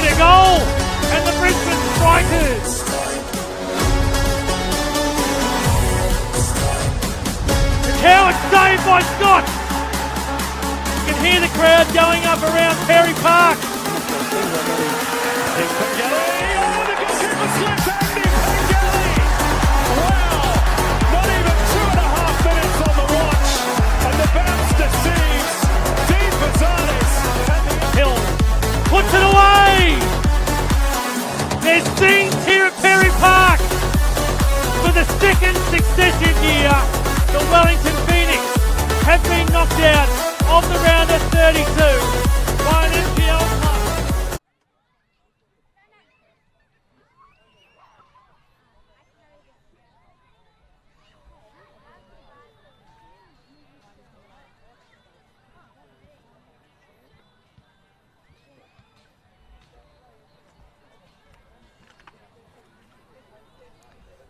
a goal, and the Brisbane Strikers. Howard saved by Scott. You can hear the crowd going up around Perry Park. Hill puts it away. There's scenes here at Perry Park for the second successive year. The Wellington Phoenix have been knocked out of the round of 32 by an NPL club.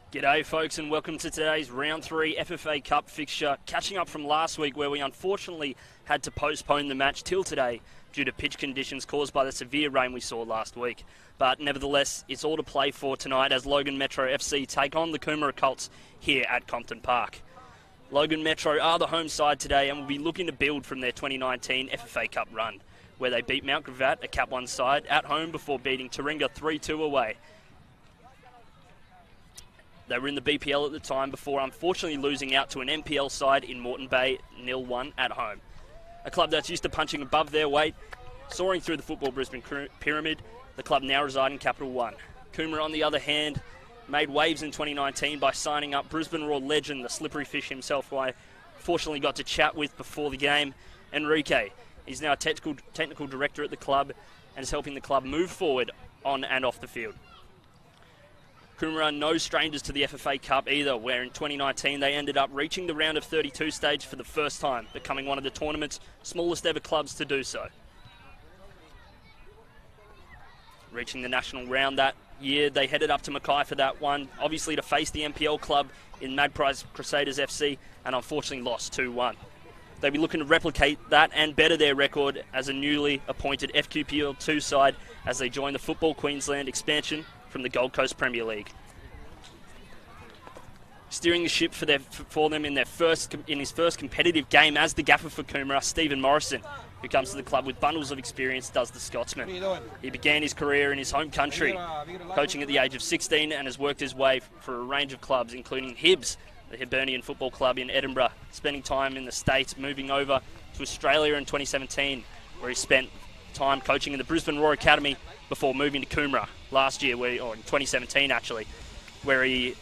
G'day folks, and welcome to today's round 3 FFA Cup fixture, catching up from last week where we unfortunately had to postpone the match till today due to pitch conditions caused by the severe rain we saw last week. But nevertheless, it's all to play for tonight as Logan Metro FC take on the Coomera Colts here at Compton Park. Logan Metro are the home side today and will be looking to build from their 2019 FFA Cup run, where they beat Mount Gravatt, a Cap 1 side, at home before beating Taringa 3-2 away. They were in the BPL at the time before unfortunately losing out to an NPL side in Moreton Bay 0-1 at home. A club that's used to punching above their weight, soaring through the football Brisbane pyramid, the club now reside in Capital One. Coomera, on the other hand, made waves in 2019 by signing up Brisbane Roar legend, the slippery fish himself, who I fortunately got to chat with before the game, Enrique. He's now a technical director at the club and is helping the club move forward on and off the field. Coomera are no strangers to the FFA Cup either, where in 2019 they ended up reaching the round of 32 stage for the first time, becoming one of the tournament's smallest ever clubs to do so. Reaching the national round that year, they headed up to Mackay for that one, obviously to face the NPL club in Magpies Crusaders FC, and unfortunately lost 2-1. They'll be looking to replicate that and better their record as a newly appointed FQPL2 side as they join the Football Queensland expansion from the Gold Coast Premier League. Steering the ship for them in his first competitive game as the gaffer for Coomera, Stephen Morrison, who comes to the club with bundles of experience, does the Scotsman. He began his career in his home country, coaching at the age of 16, and has worked his way for a range of clubs, including Hibs, the Hibernian Football Club in Edinburgh, spending time in the States, moving over to Australia in 2017, where he spent time coaching in the Brisbane Roar Academy before moving to Coomera last year, or in 2017 actually, where he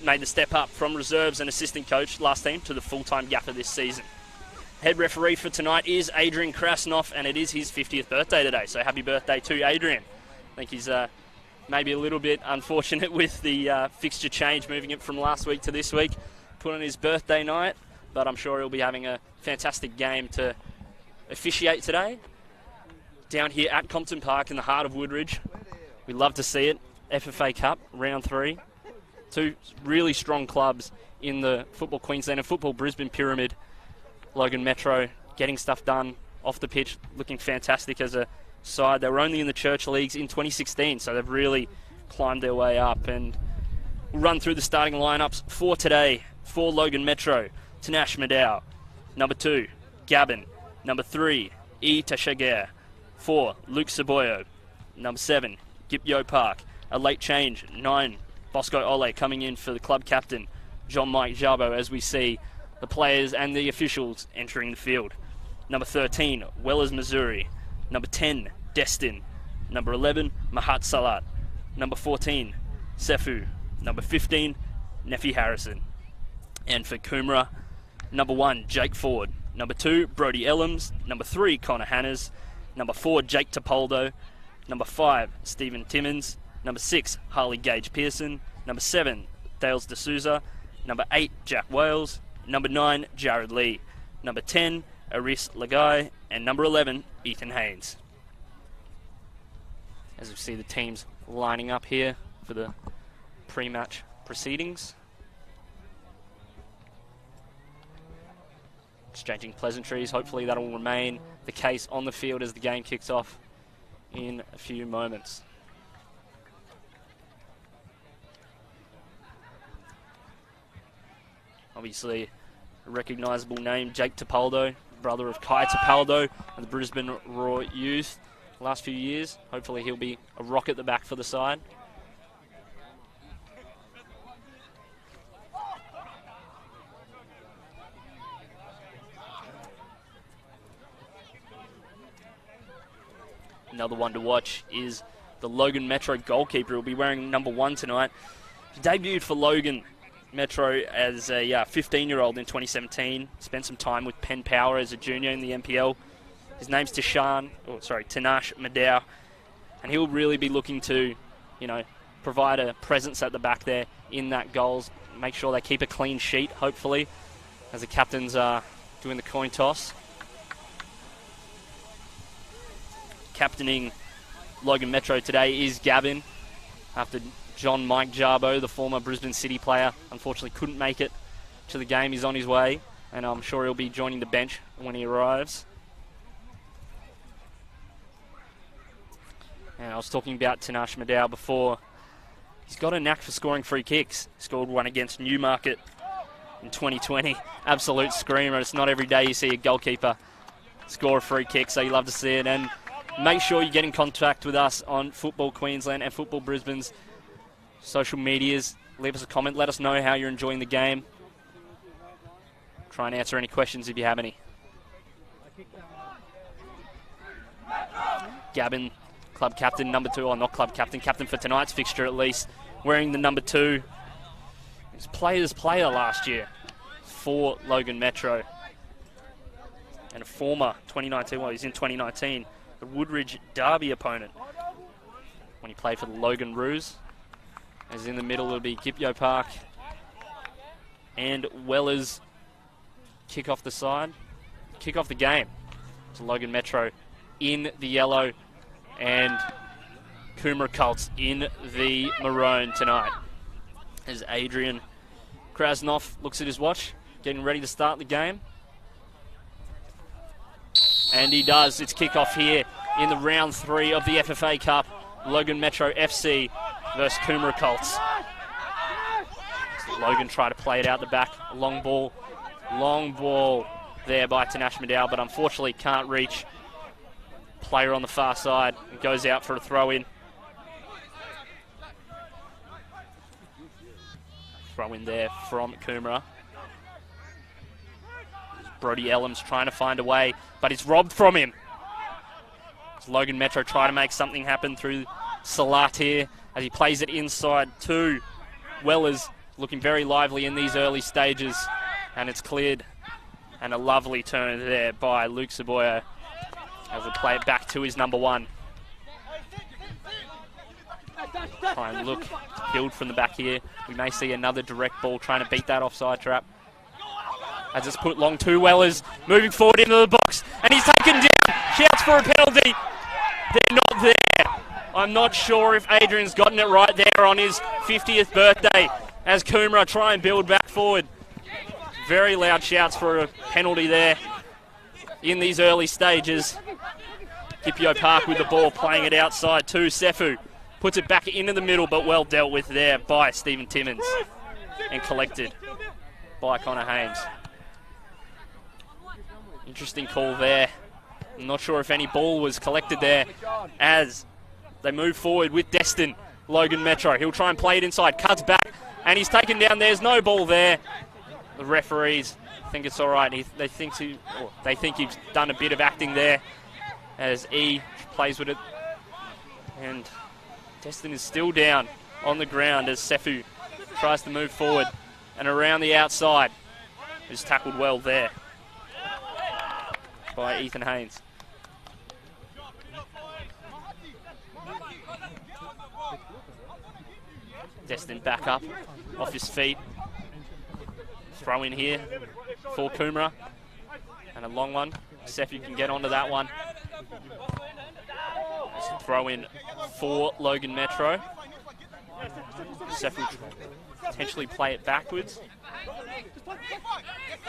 made the step up from reserves and assistant coach last team to the full-time gaffer this season. Head referee for tonight is Adrian Krasnoff, and it is his 50th birthday today, so happy birthday to Adrian. I think he's maybe a little bit unfortunate with the fixture change, moving it from last week to this week, put on his birthday night, but I'm sure he'll be having a fantastic game to officiate today down here at Compton Park in the heart of Woodridge. We love to see it. FFA Cup, round 3. Two really strong clubs in the Football Queensland and Football Brisbane pyramid. Logan Metro getting stuff done off the pitch, looking fantastic as a side. They were only in the Church Leagues in 2016, so they've really climbed their way up. And we'll run through the starting lineups for today. For Logan Metro, Tanash Maddow. Number 2, Gabin. Number 3, E. Tashager. 4, Luke Saboyo. Number 7, Gipyo Park. A late change, 9, Bosco Ole coming in for the club captain, John Mike Jabo, as we see the players and the officials entering the field. Number 13, Wellers Missouri. Number 10, Destin. Number 11, Mahat Salat. Number 14, Sefu. Number 15, Nefi Harrison. And for Coomera, number 1, Jake Ford. Number 2, Brody Ellams. Number 3, Connor Hanners. Number 4, Jake Topoldo. Number 5, Stephen Timmins. Number 6, Harley Gage Pearson. Number 7, Dales D'Souza. Number 8, Jack Wales. Number 9, Jared Lee. Number 10, Aris Lagai. And number 11, Ethan Haynes. As we see the teams lining up here for the pre-match proceedings. Exchanging pleasantries. Hopefully that will remain the case on the field as the game kicks off in a few moments. Obviously, a recognisable name, Jake Topaldo, brother of Kai Topaldo and the Brisbane Raw Youth the last few years. Hopefully he'll be a rock at the back for the side. Another one to watch is the Logan Metro goalkeeper. He'll be wearing number 1 tonight. He debuted for Logan Metro as a 15-year-old in 2017. Spent some time with Penn Power as a junior in the NPL. His name's Tanash Maddow, and he'll really be looking to, provide a presence at the back there in that goals. Make sure they keep a clean sheet, hopefully, as the captains are doing the coin toss. Captaining Logan Metro today is Gavin, after John Mike Jarbo, the former Brisbane City player, unfortunately couldn't make it to the game. He's on his way, and I'm sure he'll be joining the bench when he arrives. And I was talking about Tanash Maddow before. He's got a knack for scoring free kicks. Scored one against Newmarket in 2020. Absolute screamer. It's not every day you see a goalkeeper score a free kick, so you love to see it. And make sure you get in contact with us on Football Queensland and Football Brisbane's social medias. Leave us a comment. Let us know how you're enjoying the game. Try and answer any questions if you have any. Gavin, club captain, number 2, or not club captain, captain for tonight's fixture at least, wearing the number 2. He was player's player last year for Logan Metro. And a former 2019, well, he's in 2019, the Woodridge Derby opponent when he played for the Logan Roos. As in the middle, it'll be Gipyo Park and Wellers kick off the side, kick off the game to Logan Metro in the yellow and Coomera Colts in the maroon tonight. As Adrian Krasnov looks at his watch, getting ready to start the game. And he does. It's kick-off here in the round 3 of the FFA Cup. Logan Metro FC versus Coomera Colts. So Logan try to play it out the back. Long ball there by Tanash Maddow, but unfortunately can't reach. Player on the far side goes out for a throw-in. Throw-in there from Coomera. Brody Ellams trying to find a way, but it's robbed from him. As Logan Metro try to make something happen through Salat here as he plays it inside to Wellers, looking very lively in these early stages, and it's cleared. And a lovely turn there by Luke Saboya as we play it back to his number 1. Try and look to build from the back here. We may see another direct ball trying to beat that offside trap. As it's put long to Wellers, moving forward into the box, and he's taken down. Shouts for a penalty. They're not there. I'm not sure if Adrian's gotten it right there on his 50th birthday as Coomera try and build back forward. Very loud shouts for a penalty there in these early stages. Gipyo Park with the ball, playing it outside to Sefu. Puts it back into the middle, but well dealt with there by Stephen Timmins and collected by Connor Haynes. Interesting call there. I'm not sure if any ball was collected there as they move forward with Destin. Logan Metro, he'll try and play it inside, cuts back, and he's taken down. There's no ball there. The referees think it's all right. They think he's done a bit of acting there as E plays with it. And Destin is still down on the ground as Sefu tries to move forward and around the outside. Who's tackled well there by Ethan Haynes. Destin back up off his feet. Throw in here for Coomera. And a long one. Sefu can get onto that one. Throw in for Logan Metro. Sefu potentially play it backwards.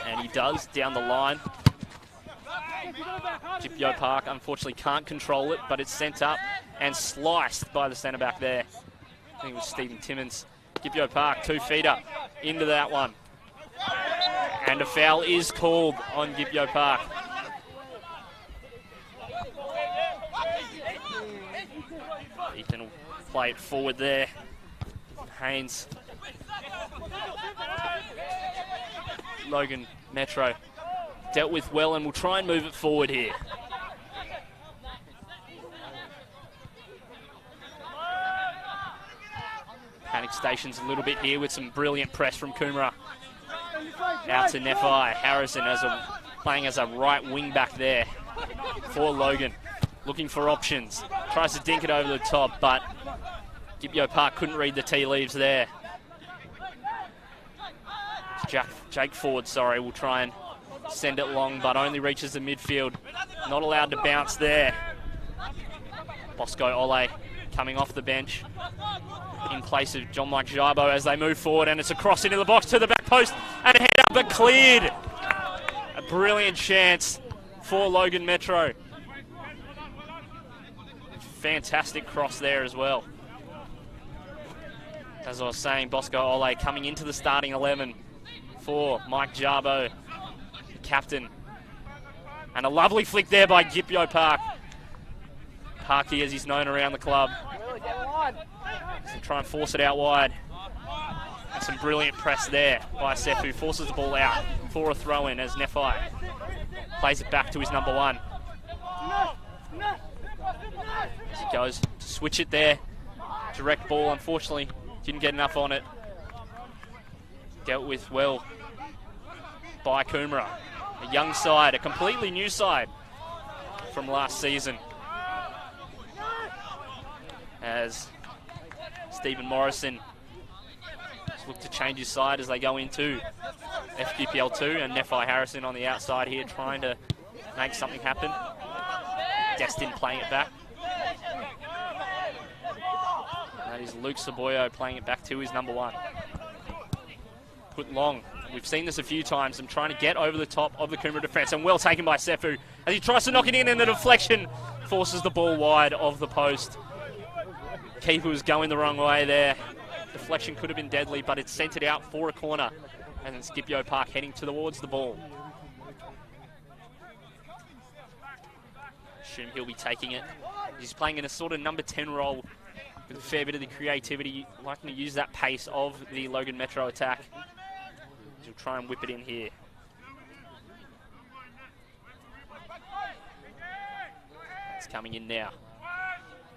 And he does, down the line. Gipio Park unfortunately can't control it, but it's sent up and sliced by the centre back there. I think it was Stephen Timmins. Gipio Park, 2 feet up into that one. And a foul is called on Gipio Park. Ethan will play it forward there. Haynes. Logan Metro dealt with well and will try and move it forward here. Panic stations a little bit here with some brilliant press from Coomera. Out to Nephi. Harrison playing as a right wing back there for Logan. Looking for options. Tries to dink it over the top, but Gipio Park couldn't read the tea leaves there. Jake Ford, will try and send it long, but only reaches the midfield. Not allowed to bounce there. Bosco Ole coming off the bench in place of John Mike Jarbo as they move forward, and it's a cross into the box to the back post and a head up but cleared. A brilliant chance for Logan Metro. Fantastic cross there as well. As I was saying, Bosco Ole coming into the starting 11 for Mike Jarbo, the captain. And a lovely flick there by Gipio Park. Parky, as he's known around the club. So try and force it out wide. And some brilliant press there by Sefu. Forces the ball out for a throw-in as Nephi plays it back to his number 1. As he goes to switch it there. Direct ball, unfortunately, didn't get enough on it. Dealt with well by Coomera. A young side, a completely new side from last season. As Stephen Morrison looks to change his side as they go into FQPL 2, and Nephi Harrison on the outside here trying to make something happen. Destin playing it back. And that is Luke Saboyo playing it back to his number 1. Put long. We've seen this a few times. I'm trying to get over the top of the Coomera defence, and well taken by Sefu as he tries to knock it in, and the deflection forces the ball wide of the post. Keeper was going the wrong way there. Deflection could have been deadly, but it sent it out for a corner, and then Gipio Park heading towards the ball. Assume he'll be taking it. He's playing in a sort of number 10 role with a fair bit of the creativity, liking to use that pace of the Logan Metro attack. He'll try and whip it in here. It's coming in now.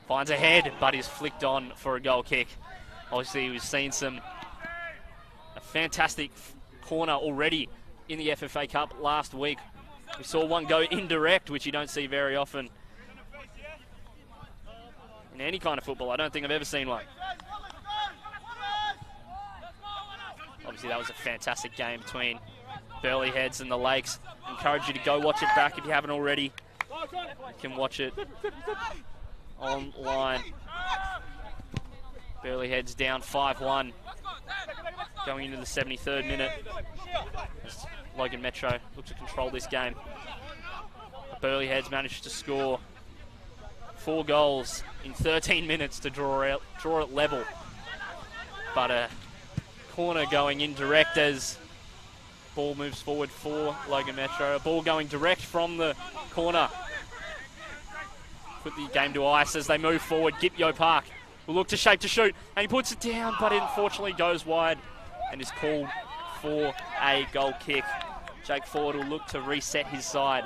Finds a head, but is flicked on for a goal kick. Obviously, we've seen a fantastic corner already in the FFA Cup last week. We saw one go indirect, which you don't see very often in any kind of football. I don't think I've ever seen one. Obviously, that was a fantastic game between Burleigh Heads and the Lakes. Encourage you to go watch it back if you haven't already. You can watch it online. Burleigh Heads down 5-1 going into the 73rd minute. As Logan Metro looks to control this game. Burleigh Heads managed to score 4 goals in 13 minutes to draw it level. But a corner going indirect as ball moves forward for Logan Metro. A ball going direct from the corner. Put the game to ice as they move forward. Gipio Park will look to shape to shoot, and he puts it down, but it unfortunately goes wide and is called for a goal kick. Jake Ford will look to reset his side.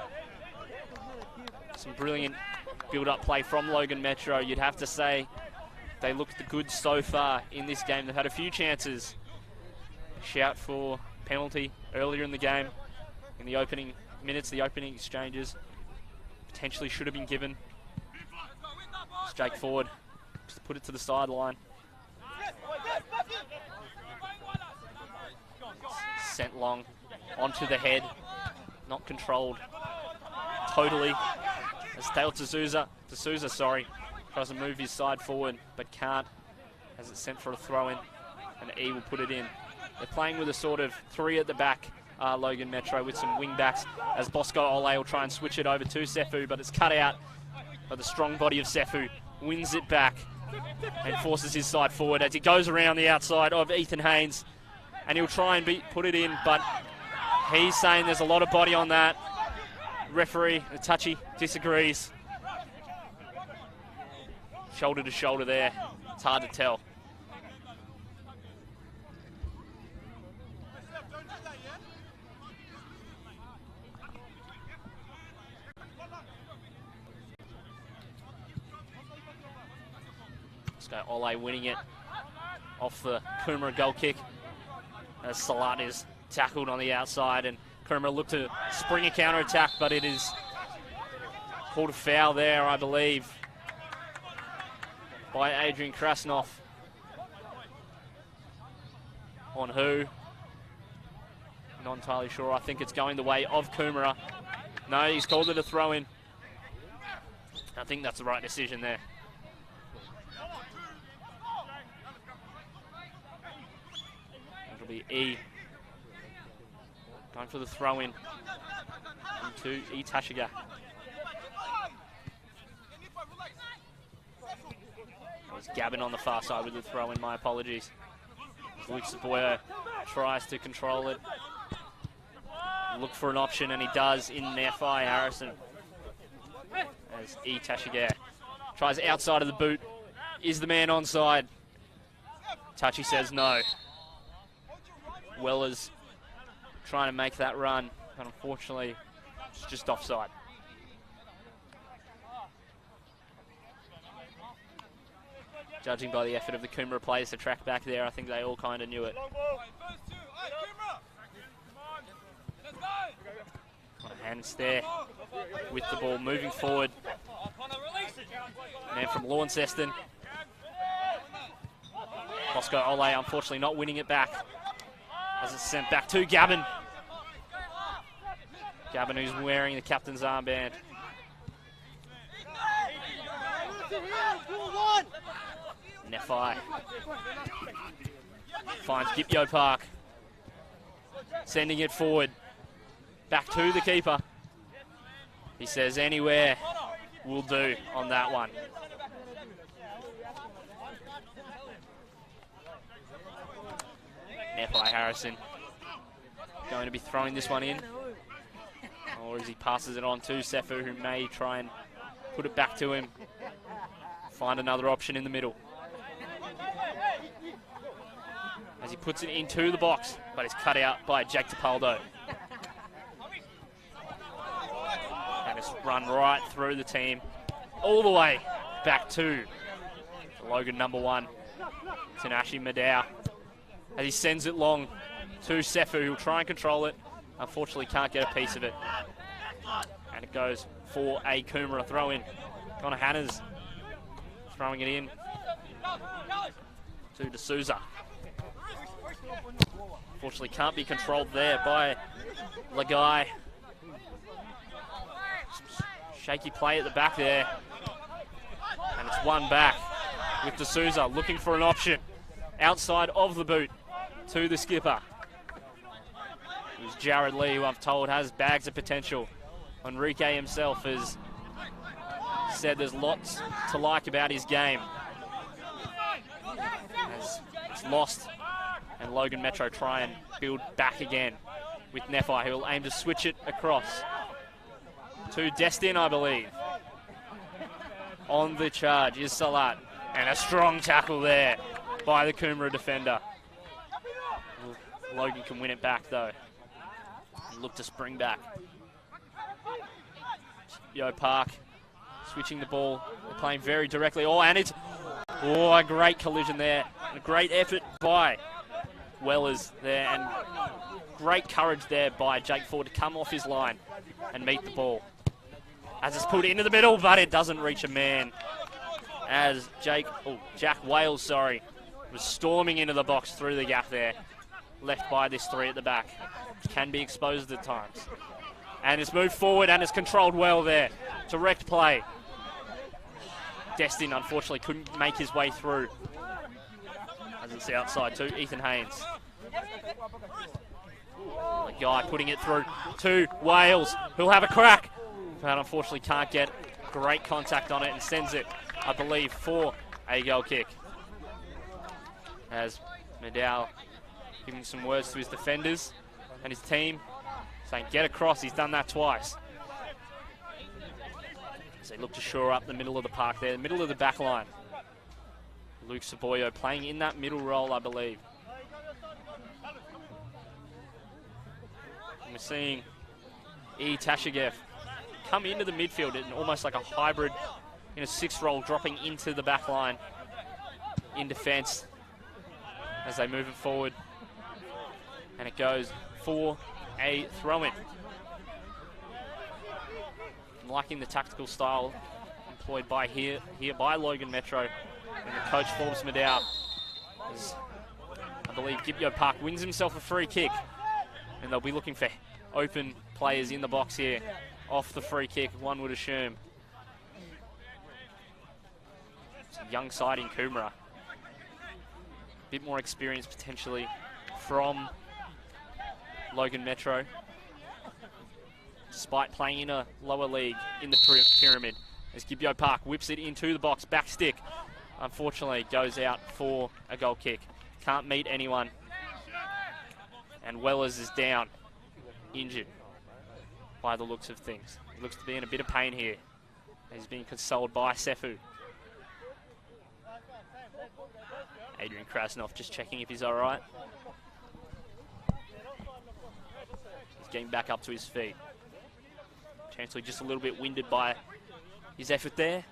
Some brilliant build-up play from Logan Metro. You'd have to say they looked good so far in this game. They've had a few chances. Shout for penalty earlier in the game. In the opening minutes, the opening exchanges potentially should have been given. It's Jake Ford just put it to the sideline. Sent long onto the head, not controlled totally. As Dale D'Souza tries to move his side forward, but can't, as it's sent for a throw-in, and E will put it in. They're playing with a sort of 3 at the back Logan Metro with some wing backs as Bosco Ole will try and switch it over to Sefu, but it's cut out by the strong body of Sefu. Wins it back and forces his side forward as he goes around the outside of Ethan Haynes, and he'll try and put it in, but he's saying there's a lot of body on that. Referee, Touchy, disagrees. Shoulder to shoulder there. It's hard to tell. Let's go Ole winning it off the Coomera goal kick as Salat is tackled on the outside, and Coomera look to spring a counter attack, but it is called a foul there, I believe, by Adrian Krasnov. On who? Not entirely sure. I think it's going the way of Coomera. No, he's called it a throw-in. I think that's the right decision there. It'll be E. Going for the throw-in into E. Tashiga. That was Gavin on the far side with the throw-in, my apologies. Luke Saboya tries to control it. Look for an option, and he does in FI Harrison. As E. Tashiga tries outside of the boot. Is the man onside? Tachi says no. Weller's trying to make that run, but unfortunately it's just offside. Judging by the effort of the Coomera players to track back there, I think they all kind of knew it. Hands there with the ball moving forward. And then from Launceston. Bosco Ole unfortunately not winning it back as it's sent back to Gavin. Gavin, who's wearing the captain's armband. Nefai finds Gipyo Park, sending it forward, back to the keeper. He says anywhere will do on that one. Nefai Harrison going to be throwing this one in, or as he passes it on to Sefu, who may try and put it back to him, find another option in the middle. As he puts it into the box, but it's cut out by Jake Tapaldo. And it's run right through the team, all the way back to Logan number 1, Tanashi Madau. As he sends it long to Sefu, who'll try and control it. Unfortunately can't get a piece of it. And it goes for a Coomera throw-in. Connor Hanna's throwing it in to D'Souza. Unfortunately can't be controlled there by Lagai. Shaky play at the back there. And it's one back with D'Souza looking for an option outside of the boot to the skipper. It was Jared Lee, who I've told has bags of potential. Enrique himself has said there's lots to like about his game. As it's lost, and Logan Metro try and build back again with Nefai, who will aim to switch it across to Destin, I believe. On the charge is Salat, and a strong tackle there by the Coomera defender. Logan can win it back though. Look to spring back. Yo Park switching the ball. They're playing very directly. Oh, and it's a great collision there. A great effort by Wellers there, and great courage there by Jake Ford to come off his line and meet the ball. As it's put into the middle, but it doesn't reach a man. As Jack Wales, was storming into the box through the gap there, left by this 3 at the back. Can be exposed at times. And it's moved forward and it's controlled well there. Direct play. Destin unfortunately couldn't make his way through. As it's outside to Ethan Haynes. The guy putting it through to Wales, who'll have a crack, but unfortunately can't get great contact on it and sends it, I believe, for a goal kick. As Medal giving some words to his defenders and his team, saying get across. He's done that twice. As they look to shore up the middle of the park there, the middle of the back line. Luke Saboyo playing in that middle role, I believe. And we're seeing E. Tashigev come into the midfield in almost like a hybrid in a 6 role, dropping into the back line in defence as they move it forward. And it goes for a throw-in. I'm liking the tactical style employed by here by Logan Metro and the coach Forbes Medal. As I believe Gibyo Park wins himself a free kick, and they'll be looking for open players in the box here off the free kick, one would assume. It's a young side in Coomera. A bit more experience potentially from Logan Metro, despite playing in a lower league in the pyramid. As Gibyo Park whips it into the box, back stick. Unfortunately, goes out for a goal kick. Can't meet anyone. And Wellers is down, injured by the looks of things. He looks to be in a bit of pain here. He's being consoled by Sefu. Adrian Krasnov just checking if he's all right. He's getting back up to his feet. Potentially just a little bit winded by his effort there.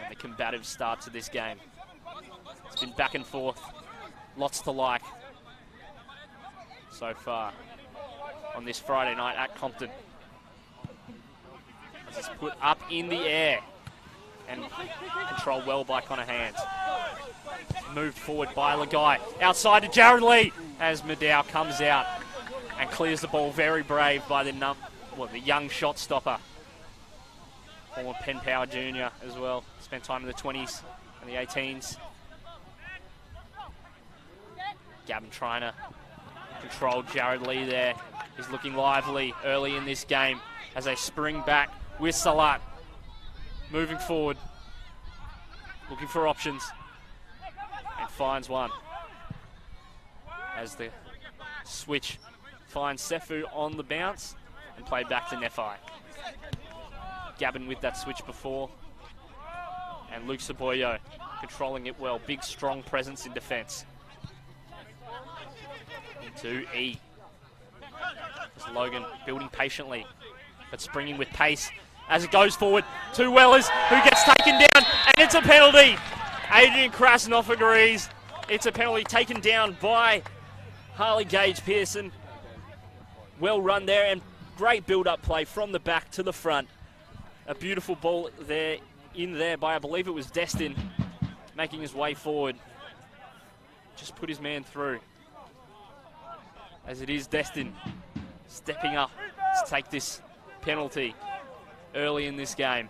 And the combative start to this game. It's been back and forth. Lots to like so far on this Friday night at Compton. As it's put up in the air and controlled well by Connor Hands. Moved forward by Lagai. Outside to Jared Lee as Medal comes out and clears the ball. Very brave by the young shot stopper. Former Penn Power Junior as well. Spent time in the 20s and the 18s. Gavin trying to control Jared Lee there. He's looking lively early in this game as they spring back with Salat. Moving forward, looking for options, and finds one. As the switch finds Sefu on the bounce and played back to Nefai. Gavin with that switch before, and Luke Saboyo controlling it well. Big, strong presence in defence. Into E. As Logan building patiently, but springing with pace as it goes forward to Wellers, who gets taken down, and it's a penalty. Adrian Krasnov agrees. It's a penalty taken down by Harley Gage Pearson. Well run there, and great build-up play from the back to the front. A beautiful ball there, in there by, I believe it was Destin, making his way forward. Just put his man through. As it is Destin stepping up to take this penalty early in this game.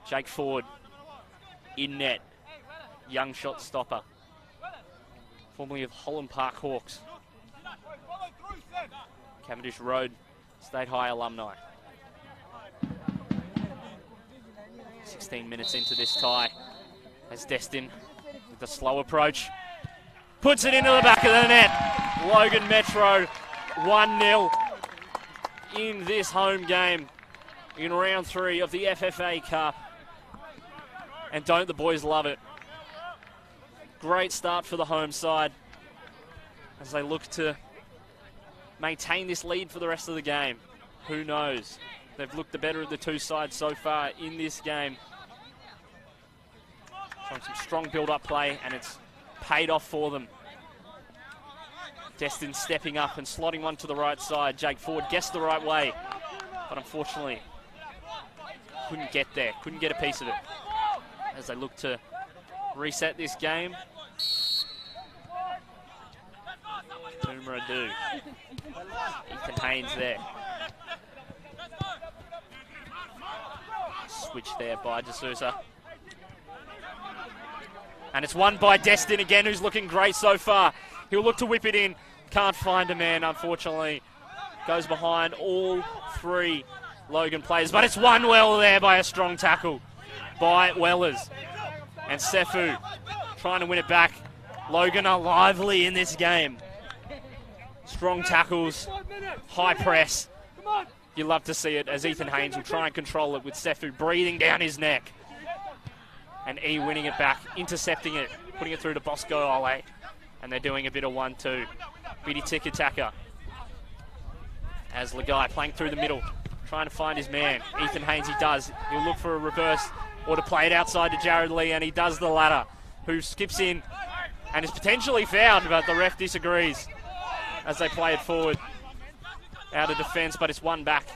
Jake Ford in net. Young shot stopper. Formerly of Holland Park Hawks. Cavendish Road State High alumni. 16 minutes into this tie as Destin with the slow approach puts it into the back of the net. Logan Metro 1-0 in this home game in round 3 of the FFA Cup. And don't the boys love it? Great start for the home side as they look to maintain this lead for the rest of the game. Who knows? They've looked the better of the two sides so far in this game. Showing some strong build-up play, and it's paid off for them. Destin stepping up and slotting one to the right side. Jake Ford guessed the right way, but unfortunately couldn't get there, couldn't get a piece of it. As they look to reset this game. Coomera do. Ethan Haynes there. Switch there by D'Souza. And it's won by Destin again, who's looking great so far. He'll look to whip it in. Can't find a man, unfortunately. Goes behind all three Logan players. But it's won well there by a strong tackle by Wellers. And Sefu trying to win it back. Logan are lively in this game. Strong tackles, high press. You love to see it as Ethan Haynes will try and control it with Sefu breathing down his neck. And E winning it back, intercepting it, putting it through to Bosco Ole. And they're doing a bit of 1-2. Bitty tiki-taka. As Lagai playing through the middle, trying to find his man. Ethan Haynes, he does. He'll look for a reverse or to play it outside to Jared Lee, and he does the latter, who skips in and is potentially fouled, but the ref disagrees as they play it forward. Out of defence, but it's one back.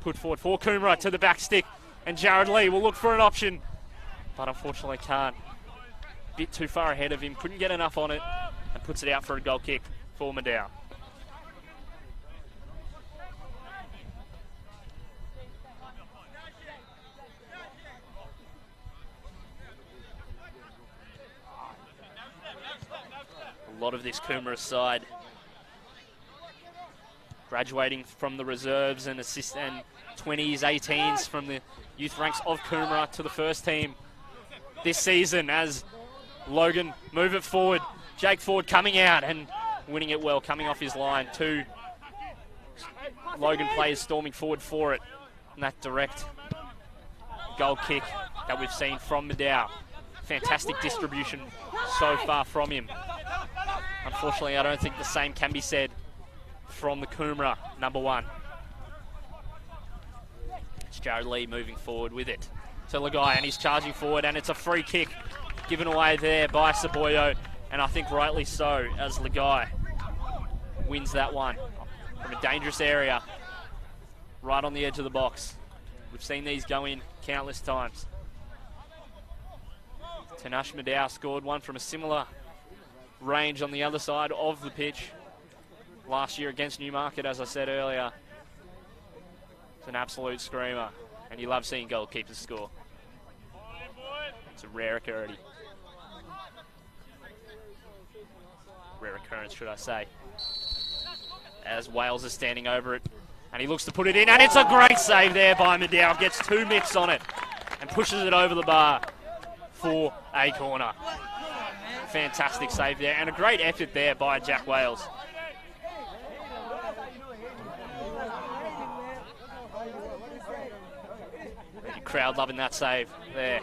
Put forward for Coomera to the back stick, and Jared Lee will look for an option, but unfortunately can't. Bit too far ahead of him, couldn't get enough on it, and puts it out for a goal kick for Maddow. A lot of this Coomera side graduating from the reserves and 20s, 18s from the youth ranks of Coomera to the first team this season as Logan move it forward. Jake Ford coming out and winning it well, coming off his line. Two Logan players storming forward for it. And that direct goal kick that we've seen from Maddow. Fantastic distribution so far from him. Unfortunately, I don't think the same can be said from the Coomera number one. It's Jared Lee moving forward with it to Lagai, and he's charging forward, and it's a free kick given away there by Saboyo, and I think rightly so, as Lagai wins that one from a dangerous area right on the edge of the box. We've seen these go in countless times. Tanash Maddow scored one from a similar range on the other side of the pitch last year against Newmarket, as I said earlier. It's an absolute screamer, and you love seeing goalkeepers score. It's a rare occurrence. Rare occurrence, should I say. As Wales is standing over it, and he looks to put it in, and it's a great save there by Maddow. Gets two mitts on it and pushes it over the bar for a corner. Fantastic save there, and a great effort there by Jack Wales. The crowd loving that save there.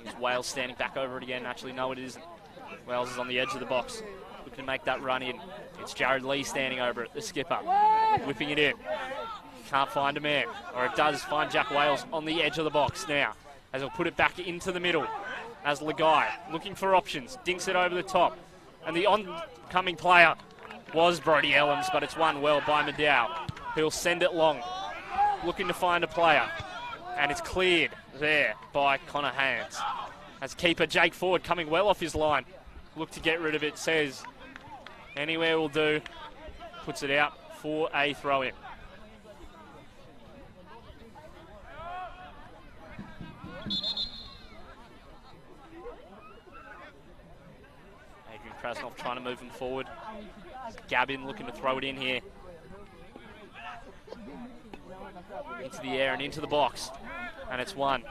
Is Wales standing back over it again? Actually, no, it isn't. Wales is on the edge of the box, looking to make that run in. It's Jared Lee standing over it, the skipper, whipping it in. Can't find a man, or it does find Jack Wales on the edge of the box now, as he'll put it back into the middle. As Lagai looking for options, dinks it over the top, and the oncoming player was Brody Ellams, but it's won well by Maddow, who'll send it long, looking to find a player, and it's cleared there by Connor Haynes. As keeper Jake Ford coming well off his line, look to get rid of it, says anywhere will do, puts it out for a throw-in. Adrian Krasnov trying to move him forward. Gabin looking to throw it in here. Into the air and into the box. And it's one.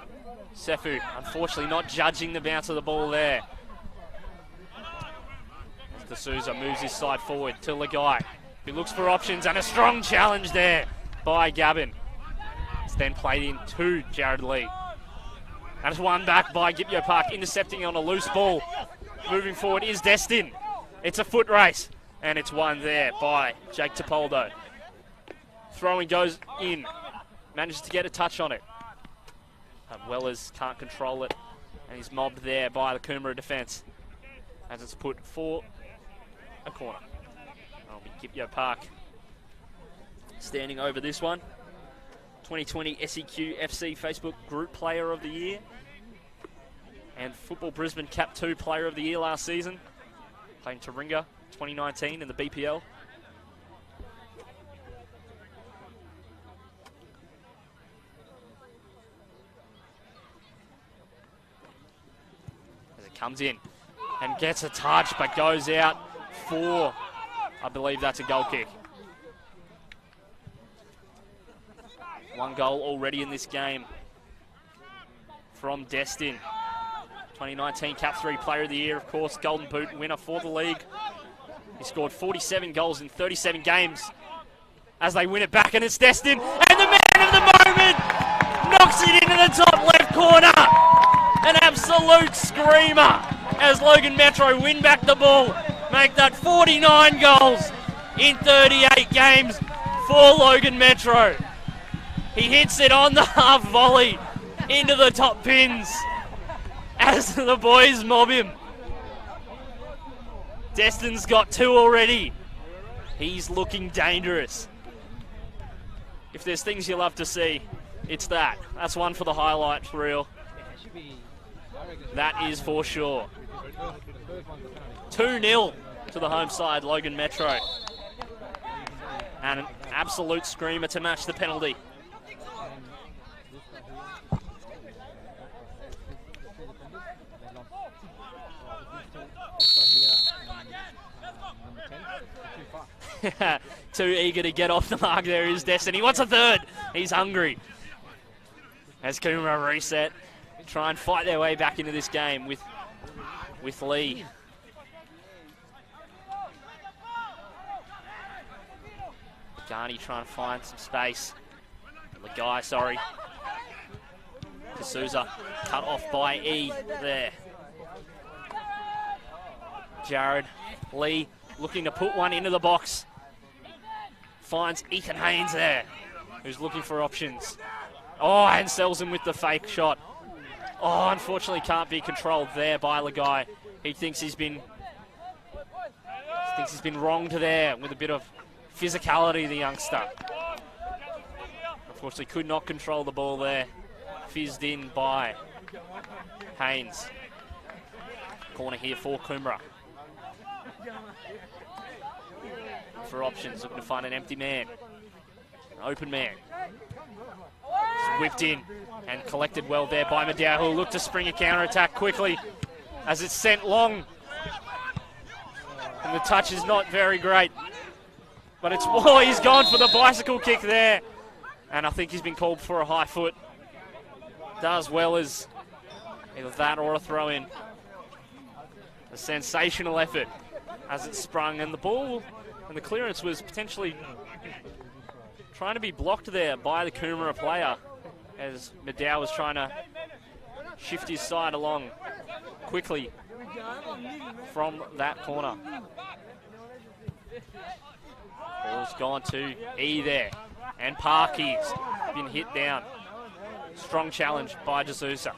Sefu, unfortunately, not judging the bounce of the ball there. As D'Souza moves his side forward to Lagai, who looks for options, and a strong challenge there by Gabin. It's then played in to Jared Lee. And it's one back by Gipyo Park, intercepting on a loose ball. Moving forward is Destin. It's a foot race, and it's one there by Jake Topoldo. Throwing goes in, manages to get a touch on it. Wellers can't control it, and he's mobbed there by the Coomera defence as it's put for a corner. That'll be Gipyo Park standing over this one. 2020 SEQ FC Facebook Group Player of the Year and Football Brisbane Cap 2 Player of the Year last season, playing Taringa 2019 in the BPL. comes in and gets a touch, but goes out for, I believe that's a goal kick. 1 goal already in this game from Destin. 2019 Cap 3 Player of the Year, of course, Golden Boot winner for the league. He scored 47 goals in 37 games as they win it back, and it's Destin, and the man of the moment knocks it into the top left corner. An absolute screamer as Logan Metro win back the ball, make that 49 goals in 38 games for Logan Metro. He hits it on the half volley into the top pins as the boys mob him. Destin's got 2 already. He's looking dangerous. If there's things you love to see, it's that. That's one for the highlights reel. That is for sure. 2-0 to the home side, Logan Metro. And an absolute screamer to match the penalty. Too eager to get off the mark there is Destin. He wants a third. He's hungry. As Coomera reset, try and fight their way back into this game with Lee. Garney trying to find some space. The guy, sorry. D'Souza cut off by E there. Jared Lee looking to put one into the box. Finds Ethan Haynes there, who's looking for options. Oh, and sells him with the fake shot. Oh, unfortunately can't be controlled there by Lagai. He thinks he's been wronged there with a bit of physicality, the youngster. Unfortunately could not control the ball there. Fizzed in by Haynes. Corner here for Coomera. For options, looking to find an empty man. An open man. It's whipped in and collected well there by Maddow, who will look to spring a counter-attack quickly as it's sent long. And the touch is not very great. But it's, oh, he's gone for the bicycle kick there. And I think he's been called for a high foot. Does well as either that or a throw-in. A sensational effort as it sprung, and the ball and the clearance was potentially trying to be blocked there by the Coomera player as Maddow was trying to shift his side along quickly from that corner. Ball's gone to E there, and Parky's been hit down. Strong challenge by D'Souza.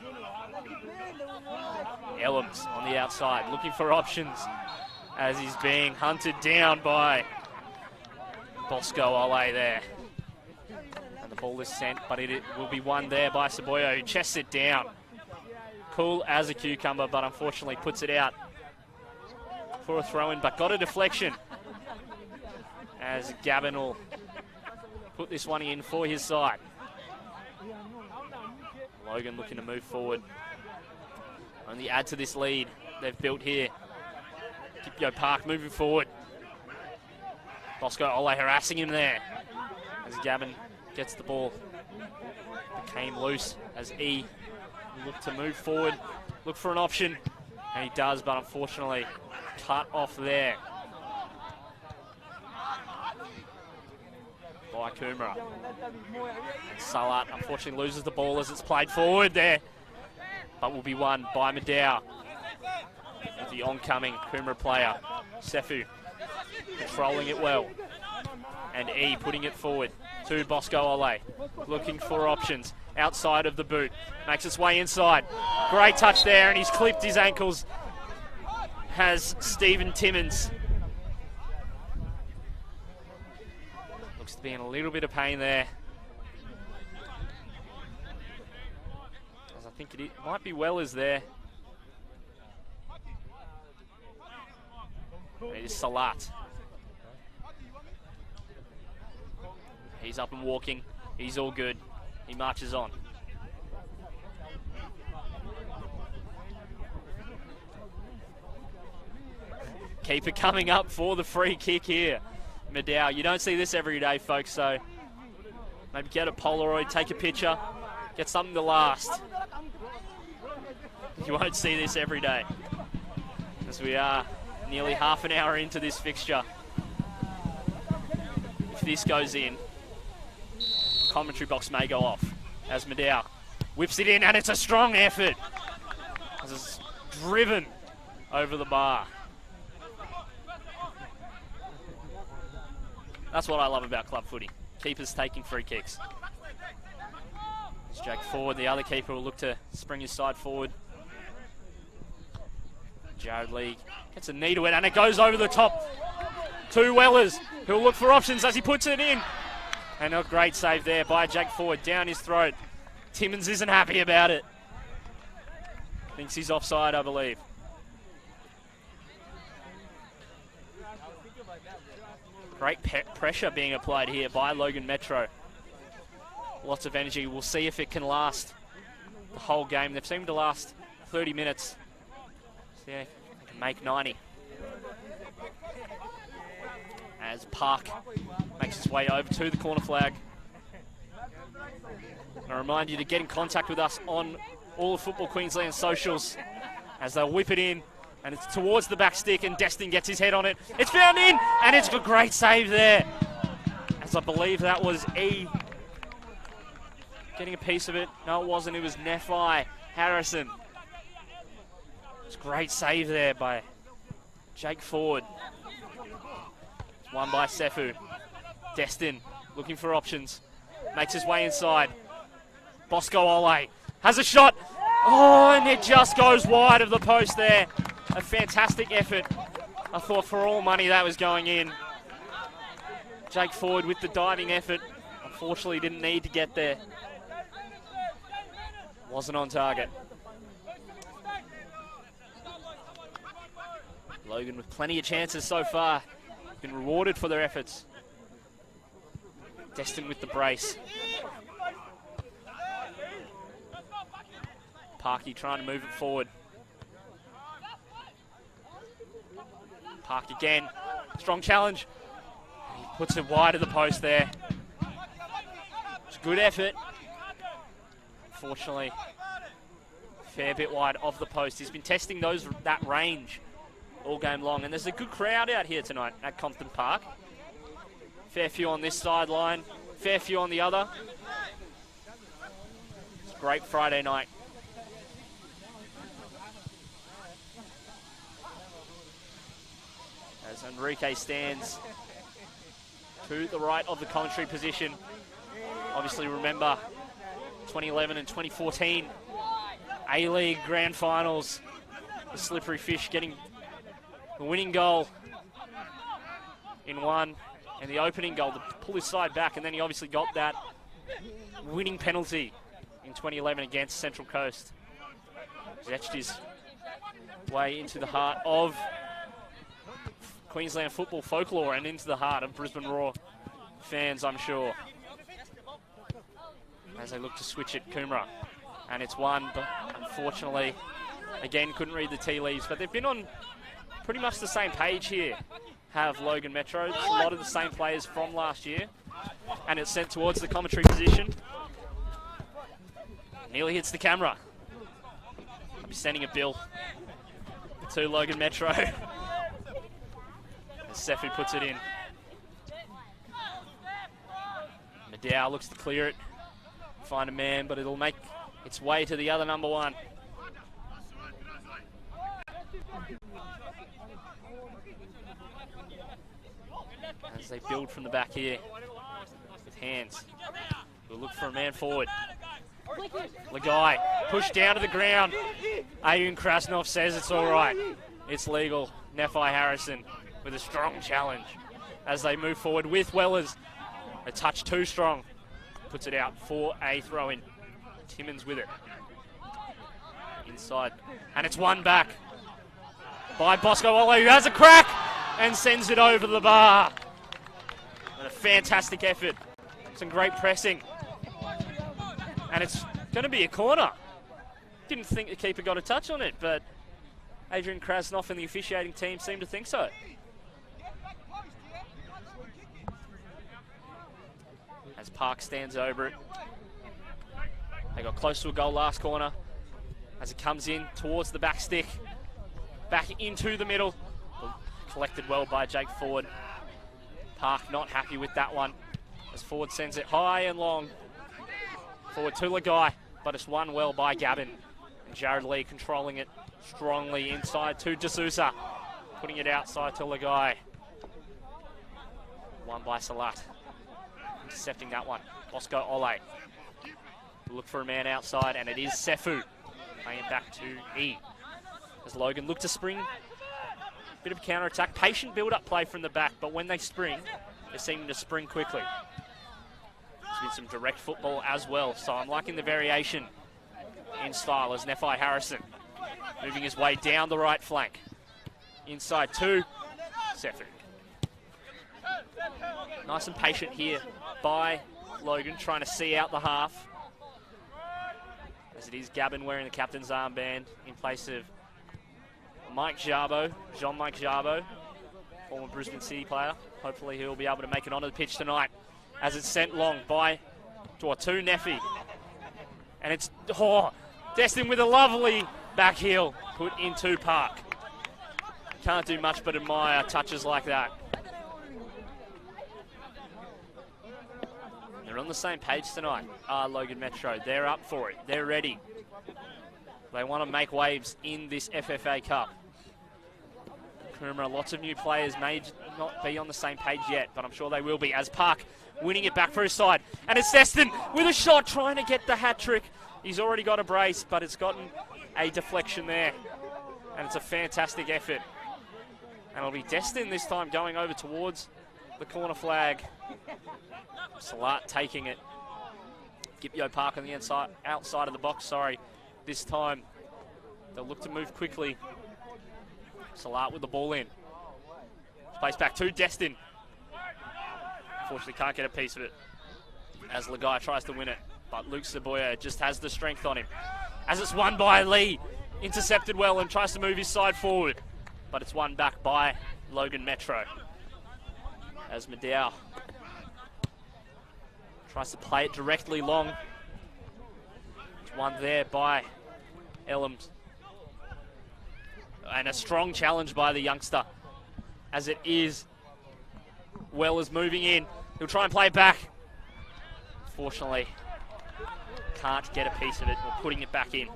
Ellams on the outside looking for options as he's being hunted down by Bosco Ole there. And the ball is sent, but it will be won there by Saboya, who chests it down. Cool as a cucumber, but unfortunately puts it out for a throw-in, but got a deflection as Gavin will put this one in for his side. Logan looking to move forward. Only add to this lead they've built here. Kipio Park moving forward. Bosco Ole harassing him there as Gavin gets the ball. Came loose as E looked to move forward, look for an option, and he does, but unfortunately cut off there by Coomera. And Salat unfortunately loses the ball as it's played forward there, but will be won by Maddow. The oncoming Coomera player, Sefu, controlling it well. And E putting it forward to Bosco Ole, looking for options outside of the boot. Makes its way inside. Great touch there, and he's clipped his ankles. Has Stephen Timmins. Looks to be in a little bit of pain there. As I think it might be Wellers there. It is Salat. He's up and walking. He's all good. He marches on. Keeper coming up for the free kick here. Medow, you don't see this every day, folks, so maybe get a Polaroid, take a picture, get something to last. You won't see this every day, as we are nearly half an hour into this fixture. If this goes in, commentary box may go off, as Medow whips it in, and it's a strong effort as it's driven over the bar. That's what I love about club footy. Keepers taking free kicks. It's Jake forward. The other keeper will look to spring his side forward. Jared Lee gets a knee to it, and it goes over the top. Two Wellers who'll look for options as he puts it in. And a great save there by Jake Ford, down his throat. Timmins isn't happy about it. Thinks he's offside, I believe. Great pressure being applied here by Logan Metro. Lots of energy. We'll see if it can last the whole game. They've seemed to last 30 minutes. So yeah, they can make 90. As Park makes his way over to the corner flag. I remind you to get in contact with us on all of Football Queensland socials as they'll whip it in, and it's towards the back stick, and Destin gets his head on it. It's found in, and it's a great save there. As I believe that was E getting a piece of it. No, it wasn't. It was Nephi Harrison. It's a great save there by Jake Ford. It's won by Sefu. Destin looking for options. Makes his way inside. Bosco Ole has a shot. Oh, and it just goes wide of the post there. A fantastic effort. I thought for all money that was going in. Jake Ford with the diving effort. Unfortunately didn't need to get there. Wasn't on target. Logan with plenty of chances so far. Been rewarded for their efforts. Destin with the brace. Parky trying to move it forward. Park again. Strong challenge. He puts it wide of the post there. It's a good effort. Unfortunately, fair bit wide of the post. He's been testing that range all game long, and there's a good crowd out here tonight at Compton Park. Fair few on this sideline, fair few on the other. It's a great Friday night. As Enrique stands to the right of the commentary position. Obviously remember 2011 and 2014 A-League Grand Finals. The Slippery Fish getting the winning goal in one, and the opening goal to pull his side back, and then he obviously got that winning penalty in 2011 against Central Coast. He's etched his way into the heart of Queensland football folklore and into the heart of Brisbane Roar fans, I'm sure. As they look to switch it, Coomera. And it's one, but unfortunately, again, couldn't read the tea leaves. But they've been on pretty much the same page here, have Logan Metro. It's a lot of the same players from last year. And it's sent towards the commentary position. Nearly hits the camera. I'll be sending a bill to Logan Metro. As Sefu puts it in. Medow looks to clear it. Find a man, but it'll make its way to the other number one. As they build from the back here with hands. We'll look for a man forward. Lagai pushed down to the ground. Ayun Krasnov says it's all right. It's legal. Nephi Harrison with a strong challenge as they move forward with Wellers. A touch too strong. Puts it out for a throw-in. Timmins with it. Inside. And it's one back by Bosco Ole, who has a crack and sends it over the bar. And a fantastic effort. Some great pressing. And it's going to be a corner. Didn't think the keeper got a touch on it, but Adrian Krasnoff and the officiating team seem to think so. As Park stands over it. They got close to a goal last corner. As it comes in towards the back stick. Back into the middle. Collected well by Jake Ford. Park not happy with that one. As Ford sends it high and long. Forward to Lagai, but it's won well by Gavin. And Jared Lee controlling it strongly inside to D'Souza. Putting it outside to Lagai. Won by Salat. Intercepting that one. Bosco Ole. Look for a man outside, and it is Sefu. Playing it back to E. As Logan look to spring. Bit of a counter-attack. Patient build-up play from the back, but when they spring, they seem to spring quickly. There's been some direct football as well, so I'm liking the variation in style as Nephi Harrison moving his way down the right flank. Inside to Sefu. Nice and patient here by Logan, trying to see out the half. As it is Gavin wearing the captain's armband in place of Mike Jarbo, Jean-Mike Jarbo, former Brisbane City player. Hopefully he'll be able to make it onto the pitch tonight as it's sent long by to Nephi. And it's Destin with a lovely back heel put into Park. Can't do much but admire touches like that. They're on the same page tonight. Logan Metro, they're up for it. They're ready. They want to make waves in this FFA Cup. Coomera, lots of new players may not be on the same page yet, but I'm sure they will be, as Park winning it back for his side. And it's Destin with a shot, trying to get the hat trick. He's already got a brace, but it's gotten a deflection there. And it's a fantastic effort. And it'll be Destin this time going over towards the corner flag. Salat taking it. Gipio Park on the outside of the box, this time. They'll look to move quickly. Salat with the ball in. Space back to Destin. Unfortunately can't get a piece of it as Lagai tries to win it. But Luke Saboya just has the strength on him. As it's won by Lee. Intercepted well and tries to move his side forward. But it's won back by Logan Metro. As Maddow tries to play it directly long. It's won there by Elms. And a strong challenge by the youngster. As it is, Weller's moving in. He'll try and play it back. Fortunately, can't get a piece of it. We're putting it back in.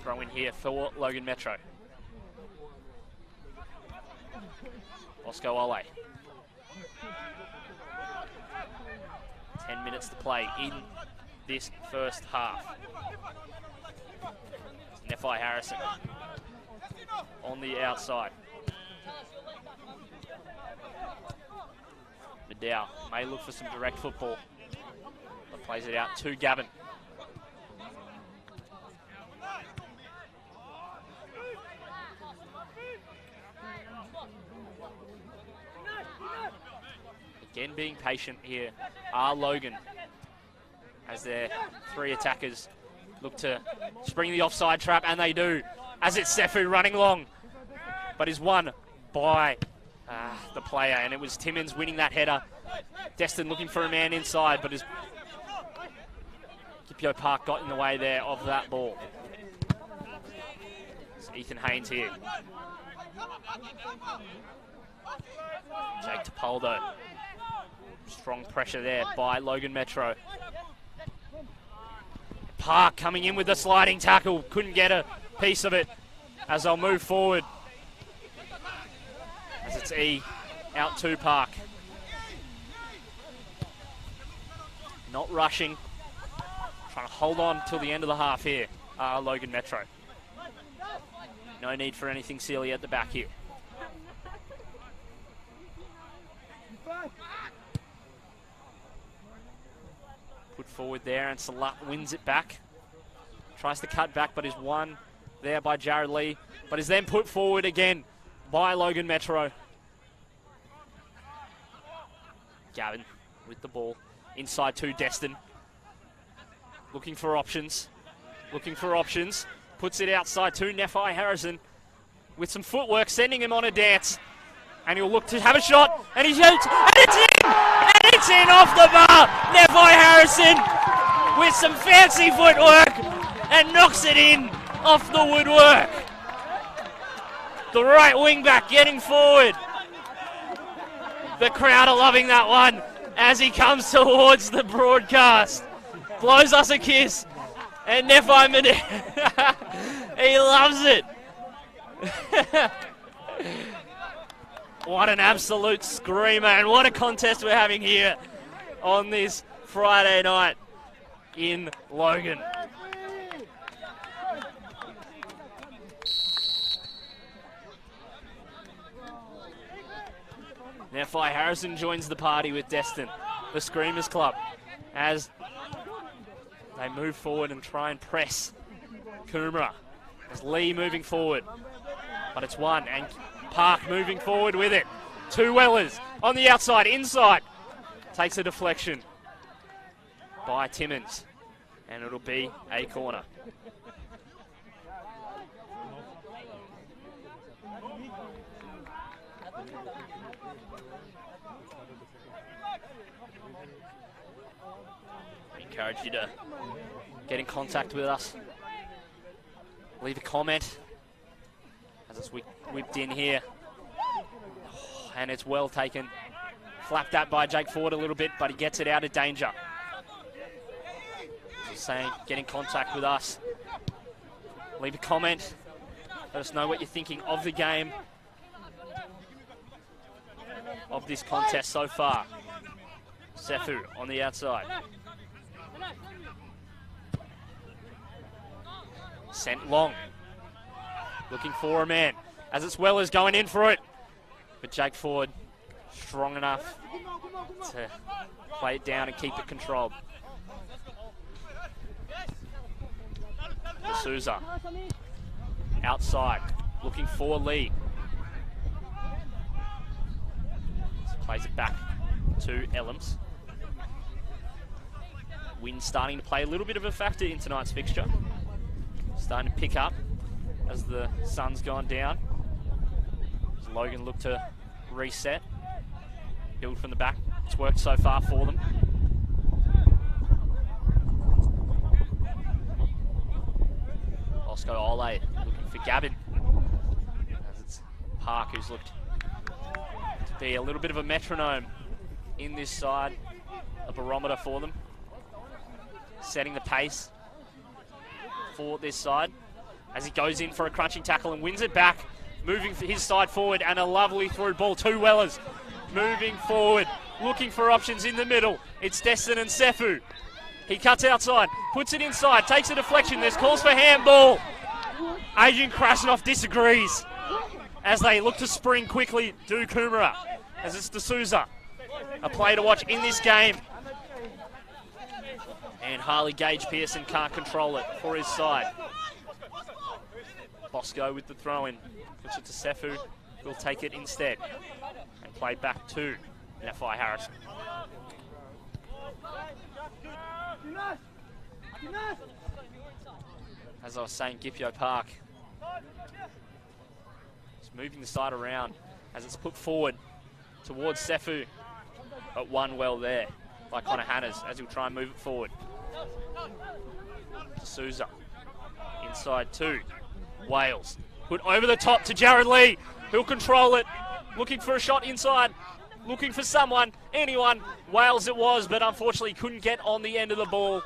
Throw in here for Logan Metro. Bosco Ole. 10 minutes to play in this first half. Nephi Harrison on the outside. Maddow may look for some direct football, but plays it out to Gavin. Again being patient here are Logan, as their three attackers look to spring the offside trap, and they do, as it's Sefu running long, but is won by the player, and it was Timmins winning that header. Destin looking for a man inside, but his Gipio Park got in the way there of that ball. It's Ethan Haynes here. Jake Topoldo. Strong pressure there by Logan Metro. Park coming in with the sliding tackle. Couldn't get a piece of it as they'll move forward. As it's E out to Park. Not rushing. Trying to hold on till the end of the half here. Logan Metro. No need for anything silly at the back here. Put forward there, and Salat wins it back. Tries to cut back, but is won there by Jared Lee. But is then put forward again by Logan Metro. Gavin with the ball. Inside to Destin. Looking for options. Looking for options. Puts it outside to Nephi Harrison with some footwork, sending him on a dance. And he'll look to have a shot, and he shoots, and it's in! And it's in off the bar! Nephi Harrison with some fancy footwork and knocks it in off the woodwork. The right wing back getting forward. The crowd are loving that one as he comes towards the broadcast. Blows us a kiss. And Nephi, he loves it. What an absolute screamer, and what a contest we're having here on this Friday night in Logan. Nephi Harrison joins the party with Destin, the Screamers Club, as they move forward and try and press Coomera. As Lee moving forward, but it's one, and Park moving forward with it. Two Wellers on the outside, inside. Takes a deflection by Timmins, and it'll be a corner. I encourage you to get in contact with us. Leave a comment as it's whipped in here. Oh, and it's well taken. Flapped that by Jake Ford a little bit, but he gets it out of danger. Just saying, get in contact with us. Leave a comment. Let us know what you're thinking of the game, of this contest so far. Sefu on the outside. Sent long. Looking for a man, as it's Wellers going in for it. But Jake Ford strong enough to play it down and keep it controlled. D'Souza outside, looking for Lee. Plays it back to Ellams. Wind starting to play a little bit of a factor in tonight's fixture. Starting to pick up as the sun's gone down. As Logan look to reset. Build from the back. It's worked so far for them. Bosco Ole looking for Gavin. As it's Park who's looked to be a little bit of a metronome in this side. A barometer for them. Setting the pace for this side as he goes in for a crunching tackle and wins it back, moving for his side forward, and a lovely through ball. Two Wellers moving forward, looking for options in the middle. It's Destin and Sefu. He cuts outside, puts it inside, takes a deflection. There's calls for handball. Adrian Krasnov disagrees as they look to spring quickly. Do Coomera as it's D'Souza. A play to watch in this game. And Harley Gage Pearson can't control it for his side. Bosco with the throw-in. Puts it to Sefu. Will take it instead. And play back to Nephi Harrison. As I was saying, Gipio Park is moving the side around as it's put forward towards Sefu. But one well there by Connor Hanners as he'll try and move it forward. D'Souza inside two. Wales put over the top to Jared Lee. He'll control it. Looking for a shot inside. Looking for someone, anyone. Wales it was, but unfortunately couldn't get on the end of the ball.